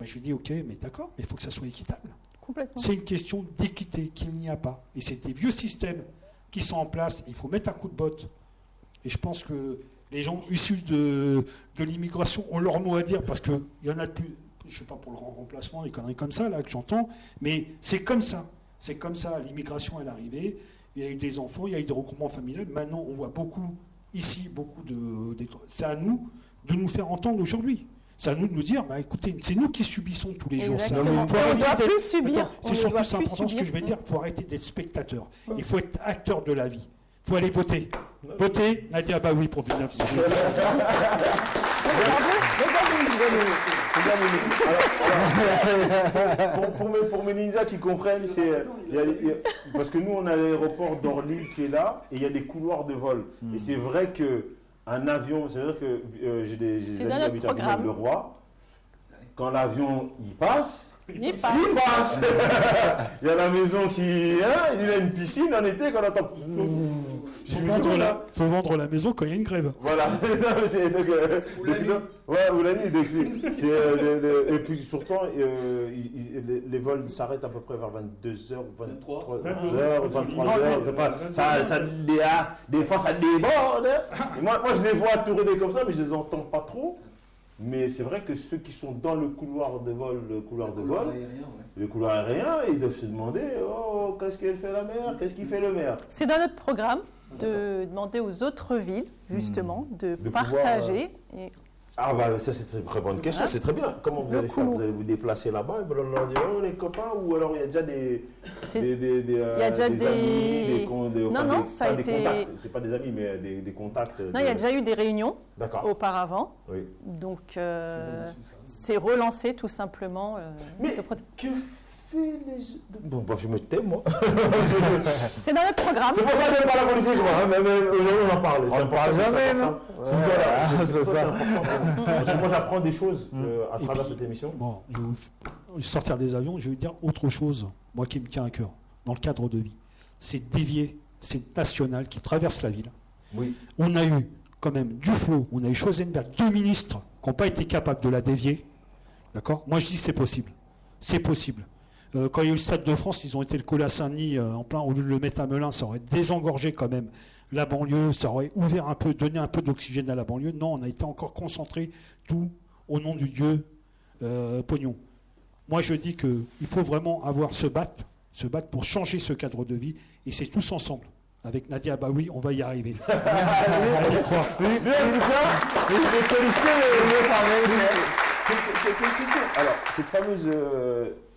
Je lui dis, ok, mais d'accord, mais il faut que ça soit équitable. Complètement. C'est une question d'équité qu'il n'y a pas. Et c'est des vieux systèmes qui sont en place, il faut mettre un coup de botte. Et je pense que les gens issus de l'immigration ont leur mot à dire, parce qu'il y en a de plus, je ne sais pas pour le remplacement, des conneries comme ça, là, que j'entends, mais c'est comme ça. C'est comme ça, l'immigration, elle est arrivée, il y a eu des enfants, il y a eu des regroupements familiaux, maintenant on voit beaucoup, ici, c'est à nous de nous faire entendre aujourd'hui. C'est à nous de nous dire, écoutez, c'est nous qui subissons tous les jours ça. On doit plus subir. C'est surtout ça important ce que je vais dire, il faut arrêter d'être spectateur. Il faut être acteur de la vie. Il faut aller voter. Voter, Nadia Baoui pour Villeneuve. Pour mes ninjas qui comprennent, parce que nous on a l'aéroport d'Orly qui est là et il y a des couloirs de vol. Et c'est vrai qu'un avion, c'est-à-dire que j'ai des amis qui habitent à Villeneuve-le-Roi, quand l'avion il passe. Il passe. Il y a la maison qui... il a une piscine en été quand on entend... faut vendre la maison quand il y a une grève. Voilà. Ou la nuit. Et puis surtout, les vols s'arrêtent à peu près vers 22h, 23h. Des fois, ça déborde. Moi, je les vois tourner comme ça, mais je les entends pas trop. Mais c'est vrai que ceux qui sont dans le couloir de vol, le couloir aérien, ils doivent se demander qu'est-ce qu'elle fait la mer, qu'est-ce qu'il fait le maire. C'est dans notre programme de demander aux autres villes, justement, de partager. Ça c'est une très bonne question, c'est très bien. Comment vous allez faire? Vous allez vous déplacer là-bas et vous leur dire les copains, ou alors il y a déjà des amis, ça a été... contacts, c'est pas des amis mais des contacts. Non, il y a déjà eu des réunions auparavant. Oui. Donc c'est relancé tout simplement. Mais que fait les... je me tais moi. C'est dans notre programme. C'est pour ça que je n'aime pas la politique moi, mais aujourd'hui on en parle. On ne parle jamais, non? C'est ça. Parce que moi j'apprends des choses à travers cette émission. Bon, je vais sortir des avions, je vais dire autre chose, moi qui me tient à cœur, dans le cadre de vie. C'est dévié, c'est national qui traverse la ville. Oui. On a eu quand même Duflot, on a eu Schwarzenberg, 2 ministres qui n'ont pas été capables de la dévier. D'accord? Moi je dis c'est possible. C'est possible. Quand il y a eu le Stade de France, ils ont été le coller à Saint-Denis en plein, au lieu de le mettre à Melun, ça aurait désengorgé quand même la banlieue, ça aurait ouvert un peu, donné un peu d'oxygène à la banlieue. Non, on a été encore concentré tout au nom du dieu pognon. Moi, je dis qu'il faut vraiment se battre pour changer ce cadre de vie, et c'est tous ensemble. Avec Nadia Baoui, on va y arriver. On y croit. Alors, cette fameuse...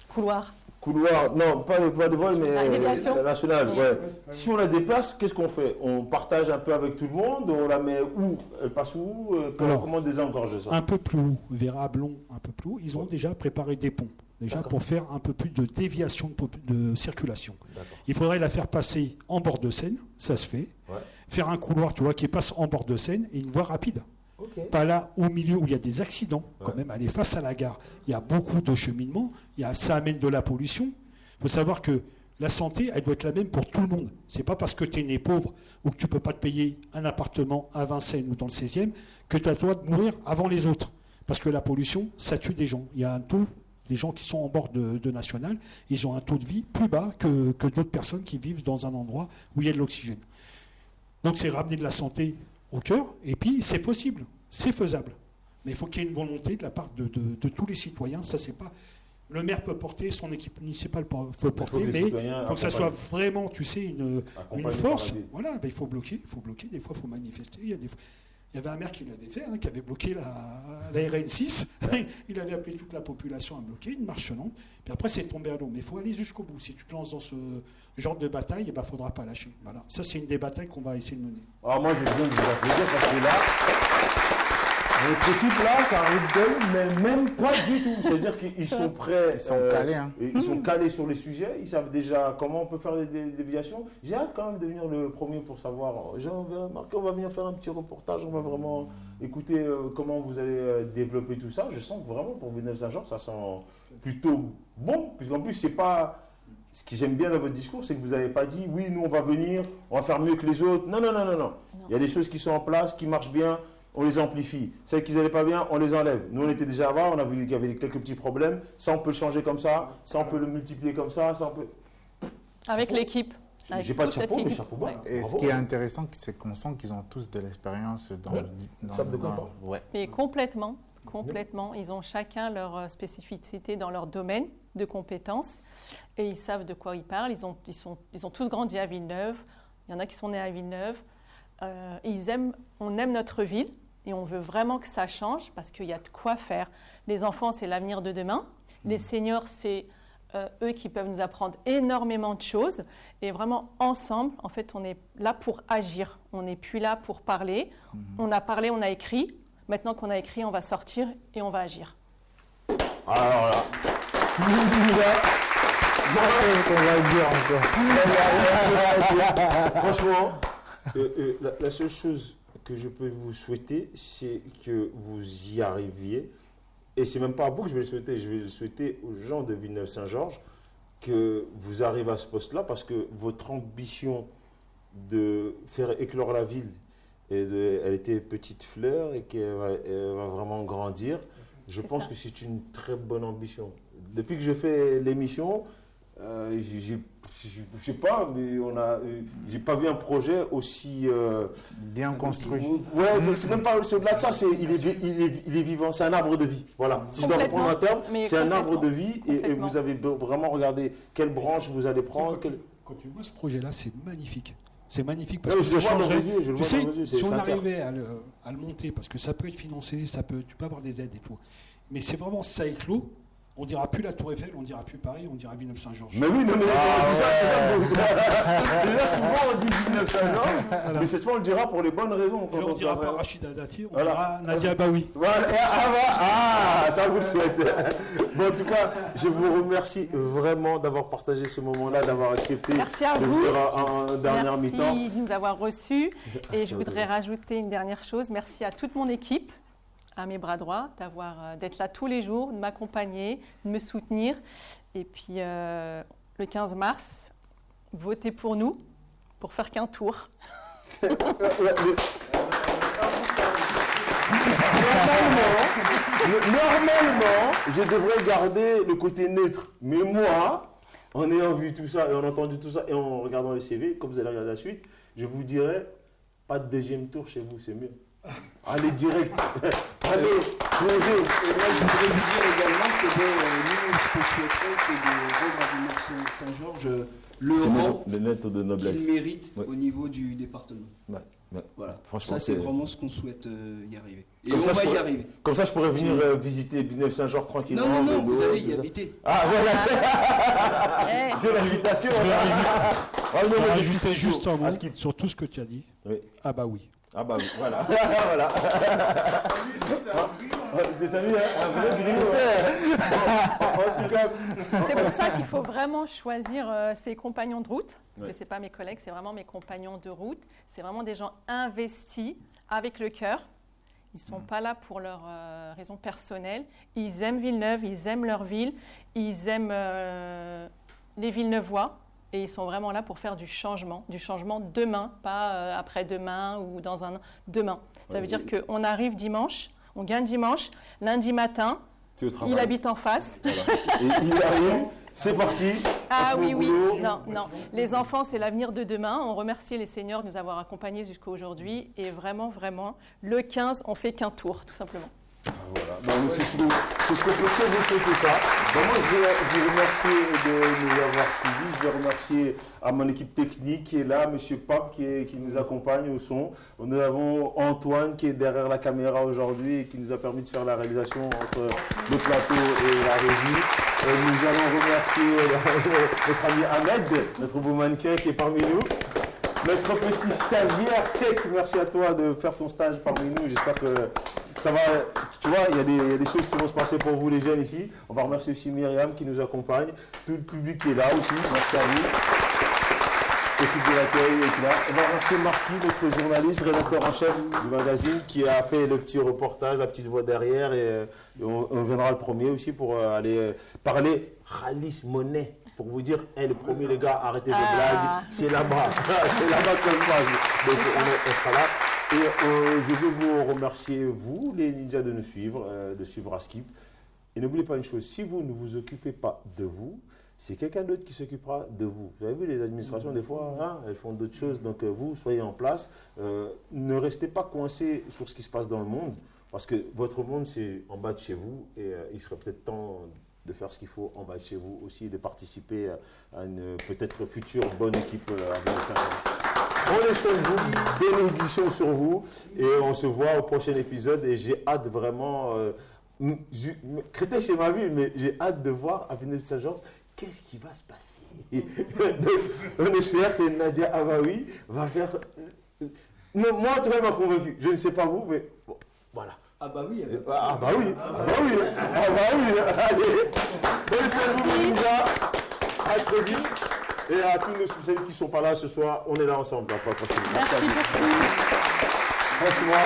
Couloir. couloir, non, pas les voies de vol, mais la nationale. Ouais. Si on la déplace, qu'est-ce qu'on fait? On partage un peu avec tout le monde, on la met où? Elle passe où? Comment désengorge ça? Un peu plus haut, vers Ablon, un peu plus haut, ils ont déjà préparé des ponts, pour faire un peu plus de déviation de circulation. Il faudrait la faire passer en bord de Seine, ça se fait. Ouais. Faire un couloir, tu vois, qui passe en bord de Seine et une voie rapide. Okay. Pas là au milieu où il y a des accidents, quand même, aller face à la gare. Il y a beaucoup de cheminement, ça amène de la pollution. Il faut savoir que la santé, elle doit être la même pour tout le monde. C'est pas parce que tu es né pauvre ou que tu peux pas te payer un appartement à Vincennes ou dans le 16e que tu as le droit de mourir avant les autres. Parce que la pollution, ça tue des gens. Il y a un taux, des gens qui sont en bord de national, ils ont un taux de vie plus bas que d'autres personnes qui vivent dans un endroit où il y a de l'oxygène. Donc c'est ramener de la santé au cœur, et puis c'est possible, c'est faisable. Mais il faut qu'il y ait une volonté de la part de tous les citoyens. Ça, c'est pas... Le maire peut porter, son équipe municipale peut porter, mais il faut que ça soit vraiment, tu sais, une force. Voilà, il faut bloquer, des fois il faut manifester. Il y avait un maire qui l'avait fait, qui avait bloqué la RN6. Il avait appelé toute la population à bloquer, une marche lente. Puis après, c'est tombé à l'eau. Mais il faut aller jusqu'au bout. Si tu te lances dans ce genre de bataille, il ne faudra pas lâcher. Voilà. Ça, c'est une des batailles qu'on va essayer de mener. Alors moi, j'ai besoin de vous applaudir parce que là, votre équipe là, ça rigole, mais même pas du tout. C'est-à-dire qu'ils sont prêts. Ils sont calés. Ils sont calés sur les sujets. Ils savent déjà comment on peut faire des déviations. J'ai hâte quand même de venir le premier pour savoir. On va venir faire un petit reportage. On va vraiment écouter comment vous allez développer tout ça. Je sens que vraiment pour Villeneuve-Saint-Georges, ça sent plutôt bon. Puisqu'en plus, c'est pas... Ce que j'aime bien dans votre discours, c'est que vous n'avez pas dit « Oui, nous, on va venir, on va faire mieux que les autres. » Non. Il y a des choses qui sont en place, qui marchent bien. On les amplifie. Celles qui n'allaient pas bien, on les enlève. Nous, on était déjà là, on a vu qu'il y avait quelques petits problèmes. Ça, on peut le changer comme ça. Ça, on peut le multiplier comme ça. Ça on peut... Avec l'équipe. J'ai pas de chapeau, mais chapeau bas. Et ce qui est intéressant, c'est qu'on sent qu'ils ont tous de l'expérience dans ouais. Mais complètement. Ils ont chacun leur spécificité dans leur domaine de compétences. Et ils savent de quoi ils parlent. Ils ont tous grandi à Villeneuve. Il y en a qui sont nés à Villeneuve. On aime notre ville et on veut vraiment que ça change parce qu'il y a de quoi faire. Les enfants, c'est l'avenir de demain. Les seniors, c'est eux qui peuvent nous apprendre énormément de choses. Et vraiment, ensemble, en fait, on est là pour agir. On n'est plus là pour parler. On a parlé, on a écrit. Maintenant qu'on a écrit, on va sortir et on va agir. Alors là, franchement, la seule chose que je peux vous souhaiter, c'est que vous y arriviez. Et c'est même pas à vous que je vais le souhaiter, je vais le souhaiter aux gens de Villeneuve-Saint-Georges que vous arrivez à ce poste-là parce que votre ambition de faire éclore la ville, elle était petite fleur et qu'elle va vraiment grandir. Je pense que c'est une très bonne ambition. Depuis que je fais l'émission, je sais pas, mais j'ai pas vu un projet aussi bien construit. Ouais, c'est même pas au-delà de ça. Il est vivant. C'est un arbre de vie. Voilà. Si je dois reprendre un terme, c'est un arbre de vie et vous avez vraiment regardé quelle branche vous allez prendre. Quand tu vois ce projet-là, c'est magnifique. C'est magnifique parce que je le vois dans les yeux. Si on arrivait à le monter, parce que ça peut être financé, tu peux avoir des aides et tout. Mais c'est vraiment ça éclos. On ne dira plus la Tour Eiffel, on ne dira plus Paris, on dira Villeneuve-Saint-Georges. Mais oui, déjà souvent on dit Villeneuve-Saint-Georges, mais cette fois on le dira pour les bonnes raisons. Quand on ne dira pas Rachida Dati, on dira Nadia Baoui. Voilà, ça vous le souhaite. Bon, en tout cas, je vous remercie vraiment d'avoir partagé ce moment-là, d'avoir accepté de venir en dernière mi-temps. Merci de nous avoir reçus. Et je voudrais rajouter une dernière chose. Merci à toute mon équipe, à mes bras droits, d'être là tous les jours, de m'accompagner, de me soutenir. Et puis, le 15 mars, votez pour nous, pour faire qu'un tour. Normalement, je devrais garder le côté neutre. Mais moi, en ayant vu tout ça et en entendu tout ça et en regardant les CV, comme vous allez regarder la suite, je vous dirais, pas de deuxième tour chez vous, c'est mieux. Allez direct. Allez, plongez. Et moi, je voudrais vous dire également que nous, ce qu'on souhaiterait, c'est de rendre à Villeneuve-Saint-Georges le rang qu'il mérite au niveau du département. Voilà. Franchement, ça, c'est vraiment ce qu'on souhaite y arriver. Et on va y arriver. Comme ça, je pourrais venir visiter Villeneuve-Saint-Georges tranquillement. Non, vous allez y habiter. Ah, voilà. J'ai l'invitation. Ajouter juste un mot sur tout ce que tu as dit. Oui. Ah bah oui. Ah bah oui, voilà. Voilà. C'est un vrai C'est pour ça qu'il faut vraiment choisir ses compagnons de route, parce que ce n'est pas mes collègues, c'est vraiment mes compagnons de route. C'est vraiment des gens investis avec le cœur. Ils ne sont pas là pour leurs raisons personnelles. Ils aiment Villeneuve, ils aiment leur ville, ils aiment les Villeneuvois. Et ils sont vraiment là pour faire du changement demain, pas après-demain ou dans un an, demain. Ça veut dire qu'on arrive dimanche, on gagne dimanche, lundi matin, il habite en face. Voilà. Et il arrive, c'est parti. Ah oui, non. Les enfants, c'est l'avenir de demain. On remercie les seigneurs de nous avoir accompagnés jusqu'à aujourd'hui. Et vraiment, le 15, on fait qu'un tour, tout simplement. Voilà. C'est ce qu'on peut vous souhaiter ça. Moi, je vais vous remercier de nous avoir suivis. Je vais remercier à mon équipe technique qui est là, M. Pape qui nous accompagne au son. Nous avons Antoine qui est derrière la caméra aujourd'hui et qui nous a permis de faire la réalisation entre le plateau et la régie. Nous allons remercier notre ami Ahmed, notre beau mannequin qui est parmi nous. Notre petit stagiaire, Tchèque, merci à toi de faire ton stage parmi nous. J'espère que ça va, tu vois, il y a des choses qui vont se passer pour vous les jeunes ici. On va remercier aussi Myriam qui nous accompagne, tout le public qui est là aussi, merci à vous. S'occupe de l'accueil et là. On va remercier Marty, notre journaliste, rédacteur en chef du magazine, qui a fait le petit reportage, la petite voix derrière. Et on viendra le premier aussi pour aller parler Khalis Monet. Pour vous dire, le premier, les gars, arrêtez vos blagues, c'est là-bas. C'est là-bas que ça se passe. Donc on sera là. Et je veux vous remercier, vous, les ninjas, de nous suivre, de suivre Askip. Et n'oubliez pas une chose, si vous ne vous occupez pas de vous, c'est quelqu'un d'autre qui s'occupera de vous. Vous avez vu, les administrations, des fois, elles font d'autres choses. Donc vous, soyez en place. Ne restez pas coincés sur ce qui se passe dans le monde, parce que votre monde, c'est en bas de chez vous. Et il serait peut-être temps de faire ce qu'il faut en bas de chez vous aussi, et de participer à une peut-être future bonne équipe à 25 ans. Prenez soin de vous, bénédiction sur vous, et on se voit au prochain épisode. Et j'ai hâte vraiment, Créteil c'est ma ville, mais j'ai hâte de voir à Villeneuve-Saint-Georges qu'est-ce qui va se passer. Donc, on espère que Nadia Abaoui va faire... Non, moi, tu m'as convaincu, je ne sais pas vous, mais bon, voilà. Ah bah oui. Allez, bonne soirée vous, Ninja. À très vite. Et à tous nos spécialistes qui ne sont pas là ce soir, on est là ensemble. Merci beaucoup. Franchement.